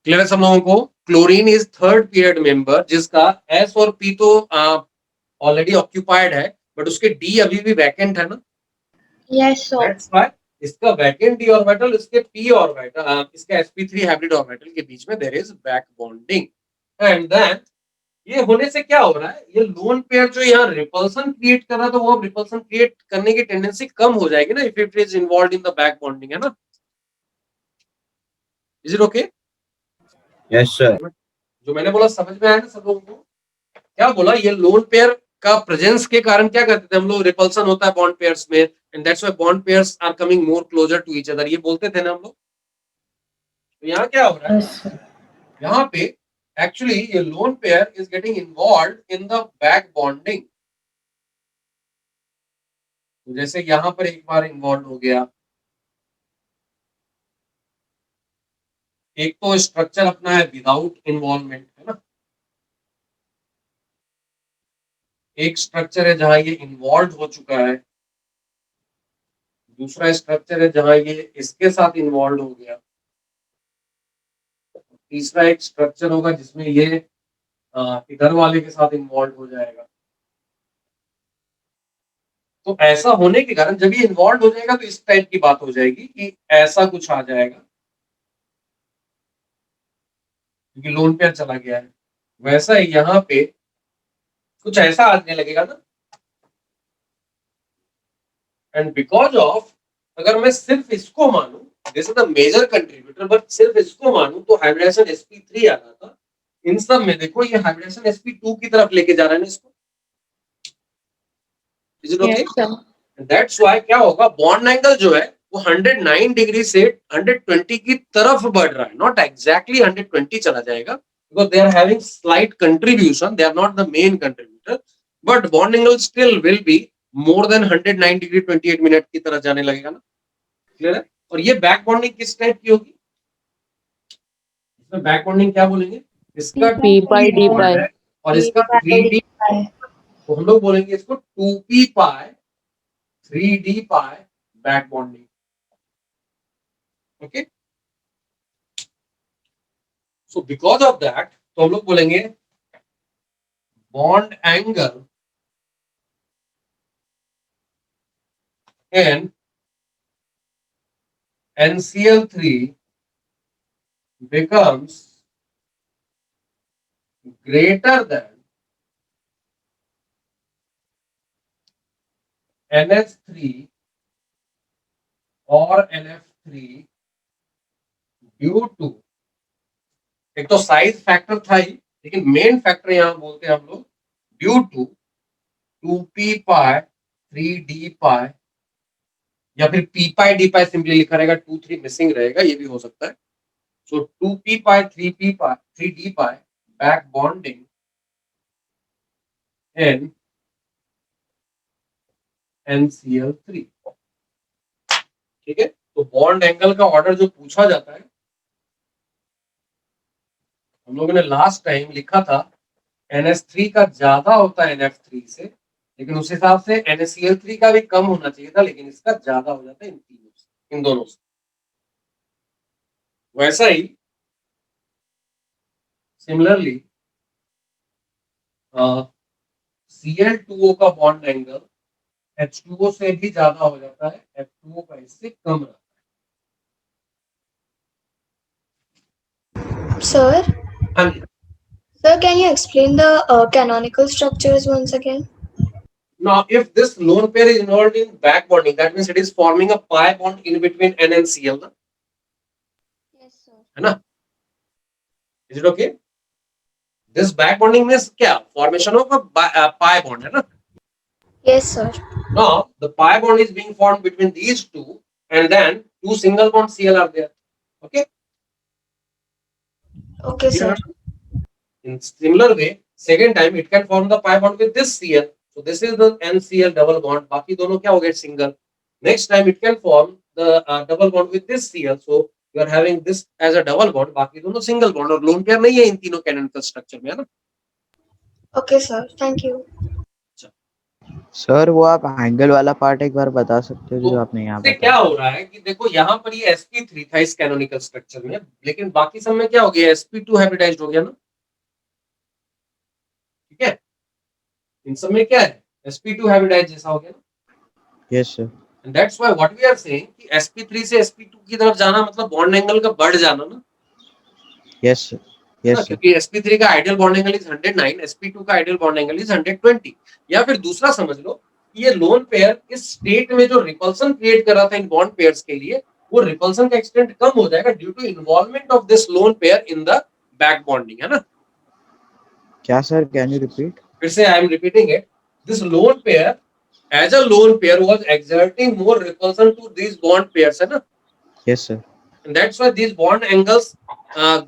S1: क्लियर है सब लोगों को? Chlorine is third period member जिसका एस और पी तो ऑलरेडी ऑक्यूपाइड है, बट उसके डी अभी भी वैकेंट है ना.
S4: Yes, sir.
S1: दैट्स व्हाई इसका वैकेंट डी ऑर्बिटल, इसके पी ऑर्बिटल, इसका sp3 हाइब्रिड ऑर्बिटल के बीच में there is back bonding. And then ये होने से क्या हो रहा है, ये लोन पेयर जो यहाँ रिपल्सन क्रिएट कर रहा है, तो वो रिपल्सन क्रिएट करने की टेंडेंसी कम हो जाएगी ना if it is involved in the back bonding, है ना. Is it okay?
S9: Yes, sir.
S1: जो मैंने बोला समझ में आया ना सब लोगों को? क्या बोला, ये लोन पेयर का प्रेजेंस के कारण क्या करते थे हम लोग, रिपल्सन होता है बॉन्ड पेयर्स में, and that's why bond pairs are coming more closer to each other, ये बोलते थे ना हम लोग. तो यहाँ क्या हो रहा है, यहाँ पे एक्चुअली ये lone pair is getting involved in the back bonding. जैसे यहाँ पर एक बार इन्वॉल्व हो गया, एक तो स्ट्रक्चर अपना है विदाउट इन्वॉल्वमेंट, है ना, एक स्ट्रक्चर है जहां ये इन्वॉल्व हो चुका है, दूसरा स्ट्रक्चर है जहां ये इसके साथ इन्वॉल्व हो गया, तीसरा एक स्ट्रक्चर होगा जिसमें ये इधर वाले के साथ इन्वॉल्व हो जाएगा. तो ऐसा होने के कारण जब ये इन्वॉल्व हो जाएगा तो इस टाइप की बात हो जाएगी कि ऐसा कुछ आ जाएगा, क्योंकि लोन पेयर चला गया है. वैसा ही यहाँ पे कुछ ऐसा आने लगेगा ना. एंड बिकॉज ऑफ, अगर मैं सिर्फ इसको मानूं, this is the major contributor, but सिर्फ इसको मानूं तो हाइब्रिडेशन sp3 आ रहा था. इन सब में देखो ये हाइब्रिडेशन sp2 की तरफ लेके जा रहा है ना इसको. Is it okay? That's why क्या होगा, बॉन्ड एंगल जो है वो 109 डिग्री से 120 की तरफ बढ़ रहा है, नॉट एग्जैक्टली 120 चला जाएगा, because they are having slight contribution, they are not the main contributor, but bond angle still will be more than 109 degree 28 minute की तरह जाने लगेगा ना. क्लियर है? और ये बैक बॉन्डिंग किस टाइप की होगी, इसमें बैक बॉन्डिंग क्या बोलेंगे, इसका
S11: P पाई D पाई
S1: और इसका 3d, तो हम लोग बोलेंगे इसको 2p pi 3d pi back bonding. Okay, so because of that तो हम लोग बोलेंगे bond angle in NCl3 becomes greater than NH3 और NF3 ड्यू टू, एक तो साइज फैक्टर था ही, लेकिन मेन फैक्टर यहां बोलते हैं हम लोग due to 2p pi 3d पाई, या फिर p पाई d पाई सिंपली लिखा रहेगा, 2 3 मिसिंग रहेगा, ये भी हो सकता है. सो 2p pi 3p pi 3d pi back bonding in NCl3. ठीक है, तो बॉन्ड एंगल का ऑर्डर जो पूछा जाता है, हम लोगों ने लास्ट टाइम लिखा था NH3 का ज्यादा होता है NF3 से, लेकिन उस हिसाब से NaCl3 का भी कम होना चाहिए था, लेकिन इसका ज्यादा हो जाता है इन तीनों से, इन दोनों से. वैसा ही सिमिलरली Cl2O का बॉन्ड एंगल H2O से भी ज्यादा हो जाता है, F2O का इससे कम रहता
S13: Sir,
S1: है. हाँ जी.
S13: sir, can you explain the canonical structures once again?
S1: Now, if this lone pair is involved in back bonding, that means it is forming a pi bond in between N and Cl. Na?
S13: Yes, sir.
S1: है ना? Is it okay? This back bonding means क्या? Formation of a pi bond, है ना?
S13: Yes, sir.
S1: Now, the pi bond is being formed between these two, and then two single bond Cl are there. Okay?
S13: Okay, sir.
S1: In similar way, second time it can form the pi bond with this Cl. So this is the NCl double bond. बाकी दोनों क्या हो गए? Single. Next time it can form the double bond with this Cl. So you are having this as a double bond. बाकी दोनों single bond, और lone pair नहीं है इन तीनों canonical structure में, है ना?
S13: Okay, sir. Thank you.
S7: Sir वो आप एंगल वाला पार्ट एक बार बता सकते हो जो आपने यहाँ
S1: से क्या हो रहा है कि देखो यहाँ पर ये sp3 था इस canonical structure में, लेकिन बाकी सब में क्या हो गया? sp2 hybridized हो गया ना. ठीक है, इन सब में क्या है? sp2 hybridized जैसा हो गया ना.
S7: Yes sir.
S1: And that's why what we are saying कि sp3 से sp2 की तरफ जाना मतलब बॉन्ड एंगल का बढ़ जाना ना.
S7: Yes sir. Yes sir.
S1: क्योंकि sp3 का ideal bond angle is 109, sp2 का आइडियल बॉन्ड एंगल इज 120. या फिर दूसरा समझ लो कि ये लोन पेयर इस स्टेट में जो रिपल्सन क्रिएट कर रहा था इन बॉन्ड पेयर्स के लिए, वो रिपल्सन का एक्सटेंट कम हो जाएगा due to involvement of this lone pair in the back bonding, है ना.
S7: क्या सर, कैन यू रिपीट?
S1: फिर से I am repeating it. This lone pair as a lone pair was exerting more repulsion to these bond pairs, है ना.
S7: Yes sir.
S1: And that's why these bond angles,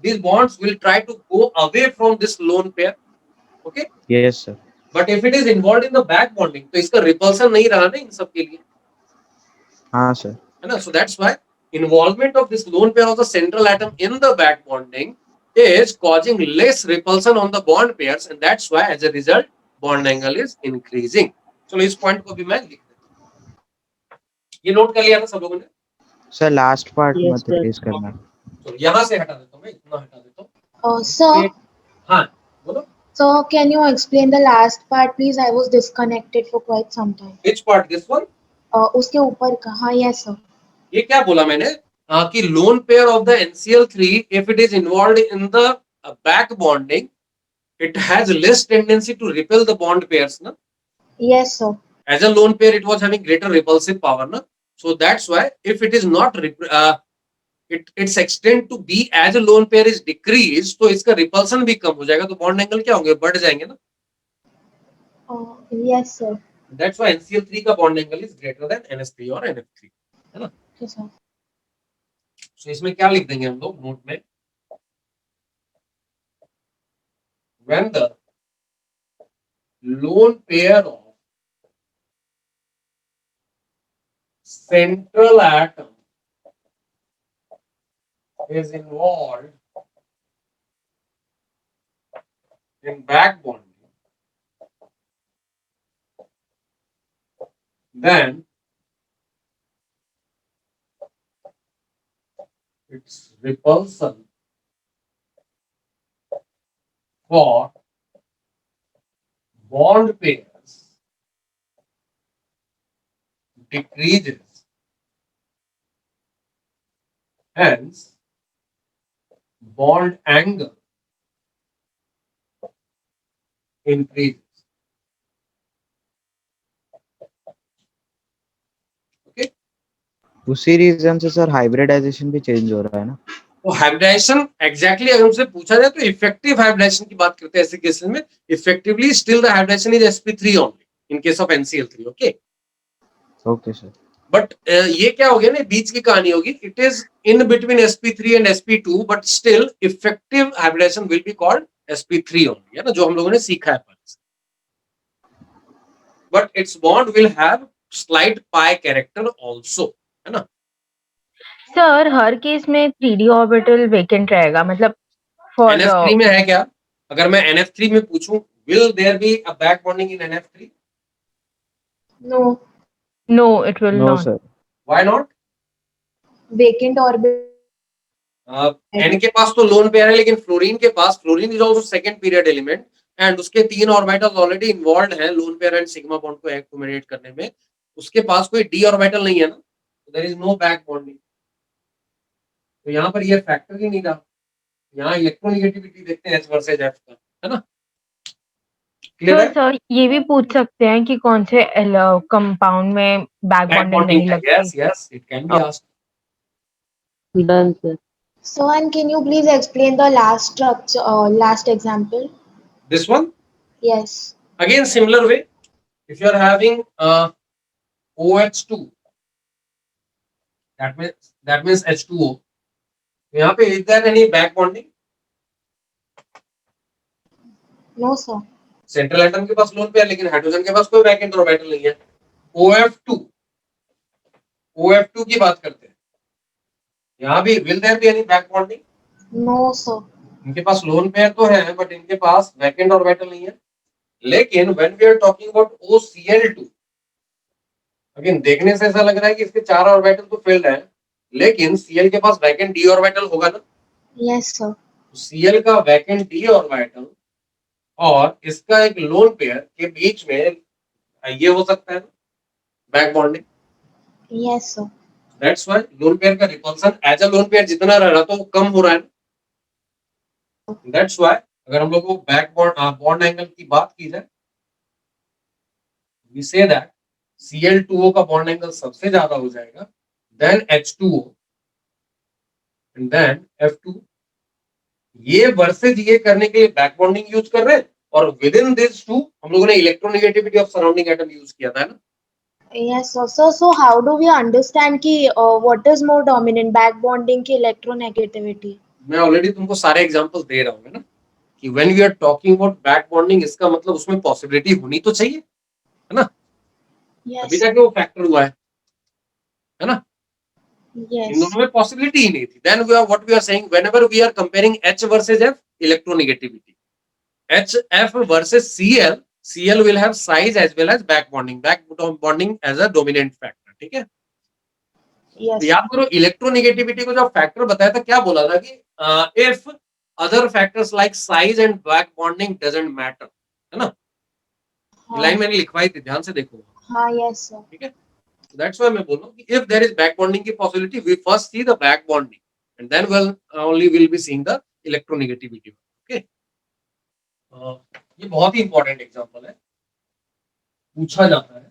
S1: these bonds will try to go away from this lone pair. Okay.
S7: Yes sir.
S1: But if it is involved in the back bonding, तो इसका repulsion नहीं रहा ना इन सब के लिए.
S7: हाँ sir.
S1: है ना. So that's why involvement of this lone pair of the central atom in the back bonding is causing less repulsion on the bond pairs, and that's why as a result bond angle is increasing. चलो इस point को भी मैं लिख देता हूं. ये note कर लिया ना सब लोगों ने?
S7: सर लास्ट पार्ट मत रिप्लेस करना.
S1: तो यहाँ से हटा देता हूं, मैं इतना हटा देता हूं.
S4: Sir.
S1: हाँ बोलो.
S4: So can you explain the last part please? I was disconnected for quite some time.
S1: Which part? This one?
S4: उसके ऊपर का. हाँ yes sir.
S1: ये क्या बोला मैंने कि lone pair of the NCl3 if it is involved in the back bonding, it has less tendency to repel the bond pairs, na?
S4: Yes sir.
S1: As a lone pair it was having greater repulsive power, na? So that's why if it is not its extent to be as a lone pair is decreased, तो इसका repulsion भी कम हो जाएगा, तो bond angle क्या होंगे? बढ़ जाएंगे ना.
S4: Yes sir.
S1: That's why NCl3 का bond angle is greater than NS3 और NF3, है ना.
S4: Yes sir.
S1: So इसमें क्या लिख देंगे हम लोग नोट में? When the lone pair of central atom is involved in back bonding, then its repulsion for bond pairs decreases. Hence, bond angle increases.
S7: उसी रीजन से सर हाइब्रिडाइजेशन भी चेंज हो रहा है ना।
S1: तो हाइब्रिडाइजेशन एग्जैक्टली अगर हमसे पूछा जाए तो इफेक्टिव हाइब्रिडाइजेशन की बात करते हैं ऐसे केसेस में, effectively still the hybridization is sp3 only in case of NCl3। Okay
S7: okay sir.
S1: But ये क्या हो गया ना, बीच की कहानी होगी, it is in between sp3 and sp2 but still effective hybridization will be called sp3 only, है ना, जो हम लोगों ने सीखा है। But its bond will have slight pi character also, है ना।
S10: सर हर केस में 3d ऑर्बिटल वेकेंट रहेगा, मतलब फॉर
S1: NF3 में है क्या? अगर मैं NF3 में पूछूं will there be a back bonding in NF3?
S4: No.
S10: No, it will
S7: no
S10: not.
S7: Sir.
S1: Why not?
S4: Vacant orbit.
S1: N के पास तो लोन पेयर है, लेकिन फ्लोरीन के पास, fluorine is also second period element and उसके 3 orbitals already involved हैं lone pair and sigma bond को accumulate करने में। उसके पास कोई d ऑर्बिटल नहीं है ना, तो there is no back bonding. तो यहाँ पर ये फैक्टर ही नहीं रहा। यहाँ इलेक्ट्रोनेगेटिविटी देखते हैं H वर्सेस F का, है ना। क्लियर
S10: तो
S1: है?
S10: सर ये भी पूछ सकते हैं कि कौन से कंपाउंड में बैक बॉन्डिंग नहीं लगती।
S1: Yes, yes, it can be asked.
S11: Done, sir.
S4: So, and can you please explain the last structure, last example?
S1: This one?
S4: Yes.
S1: Again, similar way. If you are having OH2, that means H2O. यहाँ पे is there any back bonding?
S4: No, sir.
S1: Central atom के पास lone pair, लेकिन hydrogen के पास कोई vacant orbital नहीं है। OF2 की बात करते हैं, यहाँ भी will there be any back bonding?
S4: No, sir.
S1: इनके पास लोन पेयर तो है बट इनके पास वैकेंट ऑर्बिटल नहीं है। लेकिन when we are talking about OCl2, again देखने से ऐसा लग रहा है कि इसके 4 ऑर्बिटल तो फिल्ड है, लेकिन Cl के पास वैकेंट d ऑर्बिटल होगा ना।
S4: Yes, sir.
S1: Cl का वैकेंट d ऑर्बिटल और इसका एक लोन पेयर के बीच में ये हो सकता है back bonding.
S4: Yes, sir.
S1: That's why lone pair का repulsion as a lone pair जितना रह रहा था वो कम हो रहा है। दैट्स व्हाई अगर हम लोग को बैक बॉन्ड एंगल की बात की जाए, वी से दैट Cl2O का बॉन्ड एंगल सबसे ज्यादा हो जाएगा, then H2O and then F2। ये वर्सेज ये करने के लिए बैक बॉन्डिंग यूज कर रहे हैं और विद इन दिस टू हम लोगों ने electronegativity of surrounding atom use किया था ना।
S4: Yes, sir. So how do we understand कि what is more dominant, back bonding की electronegativity?
S1: मैं ऑलरेडी तुमको सारे एग्जांपल्स दे रहा हूँ ना कि when we are talking about back bonding, इसका मतलब उसमें पॉसिबिलिटी होनी तो चाहिए, है ना।
S4: Yes.
S1: अभी तक वो फैक्टर हुआ है ना।
S4: Yes.
S1: इन दोनों में पॉसिबिलिटी ही नहीं थी। Then we are what we are saying whenever we are comparing H versus F, electronegativity, HF versus Cl will have size as well as back bonding as a dominant factor, ठीक है।
S4: Yes.
S1: तो याद करो electronegativity को जब factor बताया था क्या बोला था कि if other factors like size and back bonding doesn't matter, है ना। लाइन मैंने लिखवाई थी, ध्यान से देखो।
S4: हाँ, yes, sir.
S1: ठीक है, दैट्स व्हाई मैं बोल रहा हूं कि if there is back bonding की possibility, we first see the back bonding and then will be seeing the electronegativity. Okay, ये बहुत ही इंपॉर्टेंट एग्जांपल है, पूछा जाता है।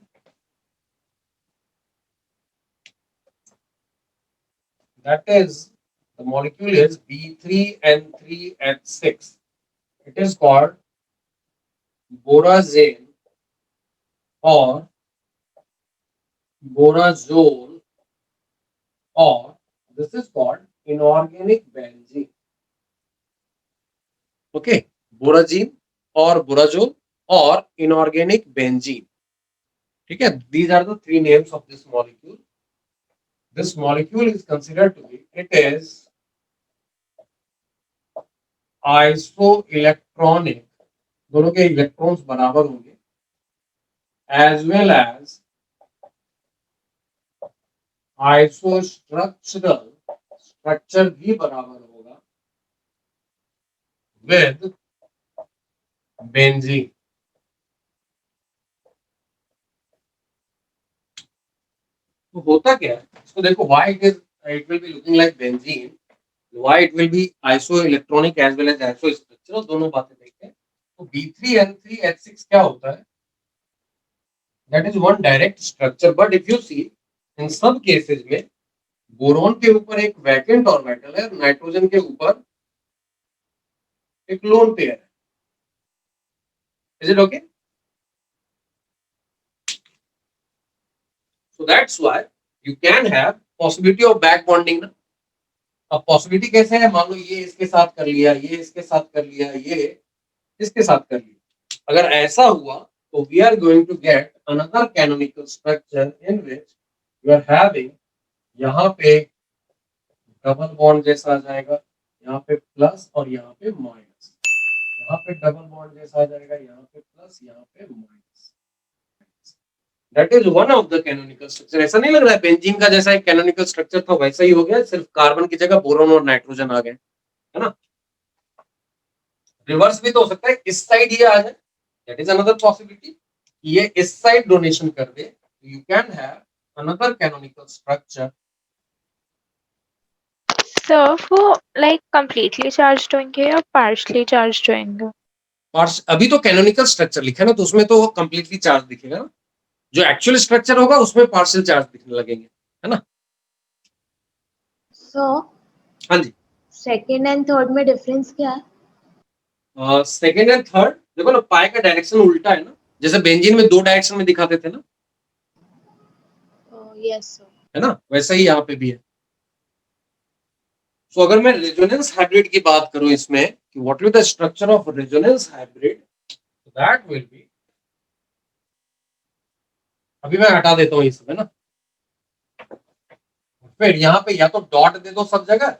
S1: That is, the molecule is B3N3H6. It is called borazane or borazole, or this is called inorganic benzene. Okay, borazine or borazole or inorganic benzene. ठीक है, these are the three names of this molecule. This molecule is considered to be, it is isoelectronic, दोनों के electrons बराबर होंगे, as well as isostructural, structure भी बराबर होगा with benzene. तो होता क्या है इसको देखो, why it will be looking like benzene, why it will be isoelectronic as well as isostructural, दोनों बातें देखते हैं। तो B3N3H6 क्या होता है, that is one direct structure, but if you see in some cases में बोरॉन के ऊपर एक वैकेंट ऑर्बिटल है, नाइट्रोजन के ऊपर एक लोन पेयर है. Is it okay? So that's why you can have possibility of back bonding ना. अब पॉसिबिलिटी कैसे है? मान लो ये इसके साथ कर लिया, ये इसके साथ कर लिया, ये इसके साथ कर लिया. अगर ऐसा हुआ तो we are going to get another canonical structure in which you are having यहाँ पे डबल बॉन्ड जैसा आ जाएगा, यहाँ पे प्लस और यहाँ पे माइनस, यहाँ पे डबल बॉन्ड जैसा आ जाएगा, यहाँ पे प्लस, यहाँ पे minus. That is one of the canonical structure. ऐसा नहीं लग रहा है बेंजीन का जैसा एक कैनोनिकल स्ट्रक्चर था वैसा ही हो गया, सिर्फ कार्बन की जगह बोरोन और नाइट्रोजन आ गए, है ना? रिवर्स भी तो हो सकता है, इस साइड ये आ जाए, दैट इज अनदर पॉसिबिलिटी. ये इस साइड डोनेशन कर दे, you can have another canonical structure.
S14: Sir वो लाइक कंप्लीटली चार्ज्ड होंगे या पार्शियली चार्ज्ड होंगे?
S1: अभी तो कैनोनिकल स्ट्रक्चर लिखा है ना, तो उसमें तो कंप्लीटली चार्ज दिखेगा ना. जो एक्चुअल स्ट्रक्चर होगा उसमें पार्शियल चार्ज दिखने लगेंगे, है ना?
S4: सो
S1: हाँ जी.
S4: सेकंड एंड थर्ड में डिफरेंस क्या है?
S1: सेकंड एंड थर्ड देखो ना, पाई का डायरेक्शन उल्टा है ना, जैसे बेंजीन में 2 डायरेक्शन में दिखाते थे ना,
S4: यस सर,
S1: है ना? वैसा ही यहाँ पे भी है. सो अगर मैं रेजोनेंस हाइब्रिड की बात करूं इसमें कि what will the structure of resonance hybrid, that will B, अभी मैं हटा देता हूँ ये सब, है ना? फिर यहाँ पे या तो डॉट दे दो सब जगह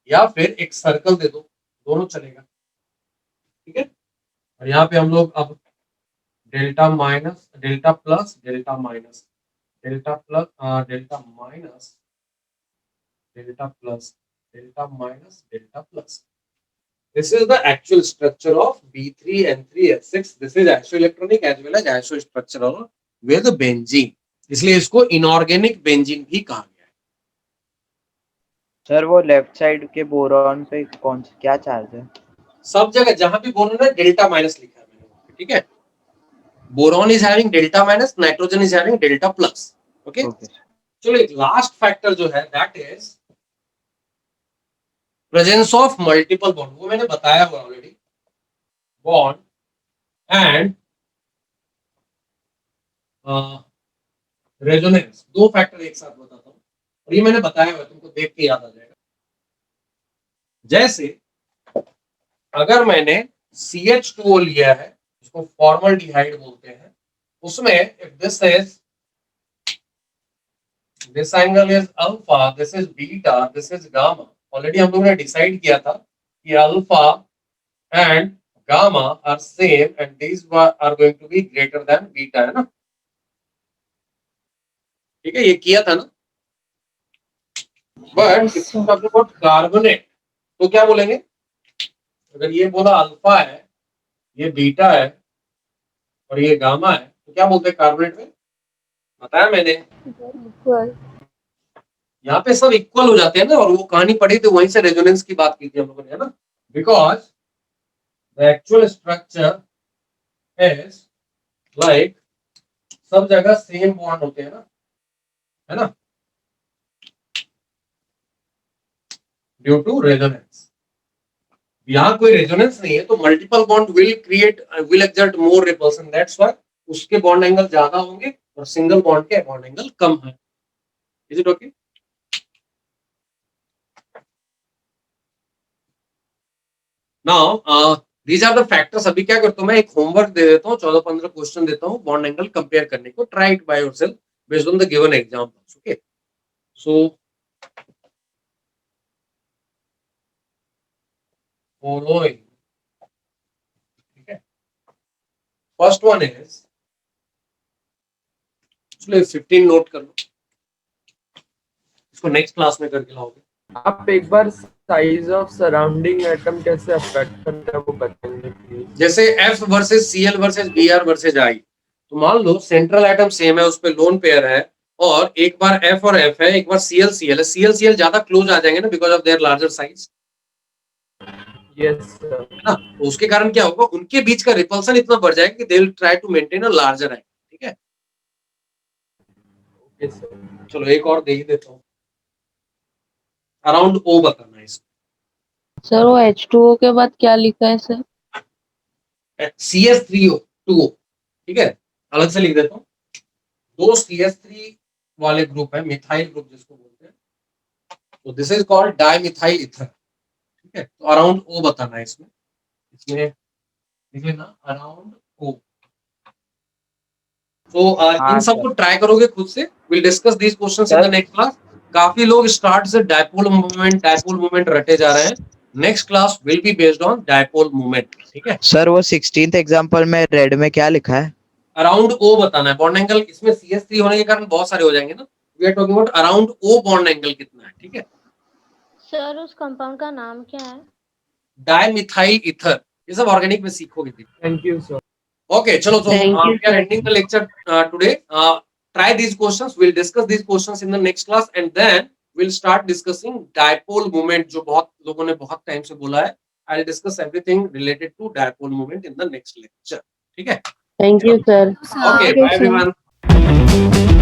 S1: या फिर एक सर्कल दे दो, दोनों चलेगा, ठीक है? और यहाँ पे हम लोग अब delta minus, delta plus, delta minus, delta plus, delta minus, delta plus, delta minus, delta plus. This is the actual structure of B3N3H6. This is isoelectronic as well as isostructural with benzene. इसलिए इसको inorganic benzene भी कहा गया है.
S7: Sir वो left side के boron पे कौन सा क्या चार्ज है?
S1: सब जगह जहां भी बोरोन है डेल्टा माइनस लिखा है मैंने, ठीक है? Boron is having delta minus, nitrogen is having delta plus. Okay, चलो एक लास्ट फैक्टर जो है that is presence of multiple bond. वो मैंने बताया हुआ already, bond and resonance, 2 factor एक साथ बताता हूँ और ये मैंने बताया हुआ, तुमको देख के याद आ जाएगा. जैसे अगर मैंने CH2O लिया है, जिसको फॉर्मल्डिहाइड बोलते हैं, उसमें if this is, this angle is alpha, this is beta, this is gamma. Already हम लोगों ने डिसाइड किया था कि alpha and gamma are same and these are going to be greater than beta, है ना? ठीक है, ये किया था ना. बट कार्बोनेट तो क्या बोलेंगे? अगर ये बोला अल्फा है, ये बीटा है और ये गामा है, तो क्या बोलते हैं कार्बोनेट में? बताया मैंने, यहाँ पे सब इक्वल हो जाते हैं ना. और वो कहानी पढ़ी थी, वहीं से रेजोनेंस की बात की थी हम लोगों ने, है ना? Because the actual structure is like सब जगह सेम बॉन्ड होते हैं ना, है ना? Due to resonance. यहाँ कोई रेजोनेंस नहीं है तो multiple bond will exert more repulsion. That's why उसके बॉन्ड एंगल ज्यादा होंगे और सिंगल बॉन्ड के बॉन्ड एंगल कम है. Is it okay? Now these are the factors. अभी क्या करता हूँ मैं, एक होमवर्क दे देता हूँ, 14-15 क्वेश्चन देता हूँ बॉन्ड एंगल कंपेयर करने को. Try it by yourself based on the given examples. Okay, so following, ठीक है? फर्स्ट वन इज, चलो 15 नोट कर लो, इसको नेक्स्ट क्लास में करके लाओगे.
S5: आप एक बार साइज ऑफ सराउंडिंग एटम कैसे अफेक्ट करता है वो बताएंगे प्लीज.
S1: जैसे F versus Cl versus Br versus I, तो मान लो सेंट्रल एटम सेम है, उस पे लोन पेयर है, और एक बार F और F है, एक बार Cl Cl है. Cl Cl ज्यादा क्लोज आ जाएंगे ना because of their larger size.
S5: Yes sir.
S1: ना, तो उसके कारण क्या होगा, उनके बीच का रिपल्सन इतना बढ़ जाएगा कि they will try to maintain a larger angle. ठीक है,
S5: ओके सर.
S1: चलो एक और दे ही देता हूँ. अराउंड O बताना है इसमें।
S15: सर वो H2O के बाद क्या लिखा है सर?
S1: CH3O2O, ठीक है, अलग से लिख देता हूँ। दो CH3 वाले ग्रुप है, मिथाइल ग्रुप जिसको बोलते हैं, तो this is called dimethyl ether, ठीक है। तो अराउंड O बताना है इसमें लिख लेना अराउंड O। तो इन सबको ट्राई करोगे खुद से। Will discuss these questions in the next class. काफी लोग स्टार्ट से डायपोल मूवमेंट रटे जा रहे हैं। Next class will be based on dipole movement, ठीक है।
S7: सर वो 16th एग्जांपल में रेड में क्या लिखा है?
S1: अराउंड O बताना है। बॉन्ड एंगल इसमें CH3 होने के कारण बहुत सारे हो जाएंगे ना। We are talking about around O bond angle कितना है, ठीक है।
S3: सर उस कंपाउंड का नाम क्या है?
S1: Dimethyl ether. ये सब ऑर्गेनिक में सीखोगे।
S5: Thank you sir.
S1: Okay, chalo, so
S15: Thank you,
S1: we are
S15: sir.
S1: ending the lecture today. Try these questions. We'll discuss these questions in the next class, and then we'll start discussing dipole moment, जो बहुत लोगों ने बहुत time से बोला है. I'll discuss everything related to dipole moment in the next lecture. ठीक है?
S15: Thank you, sir.
S1: Okay, bye everyone.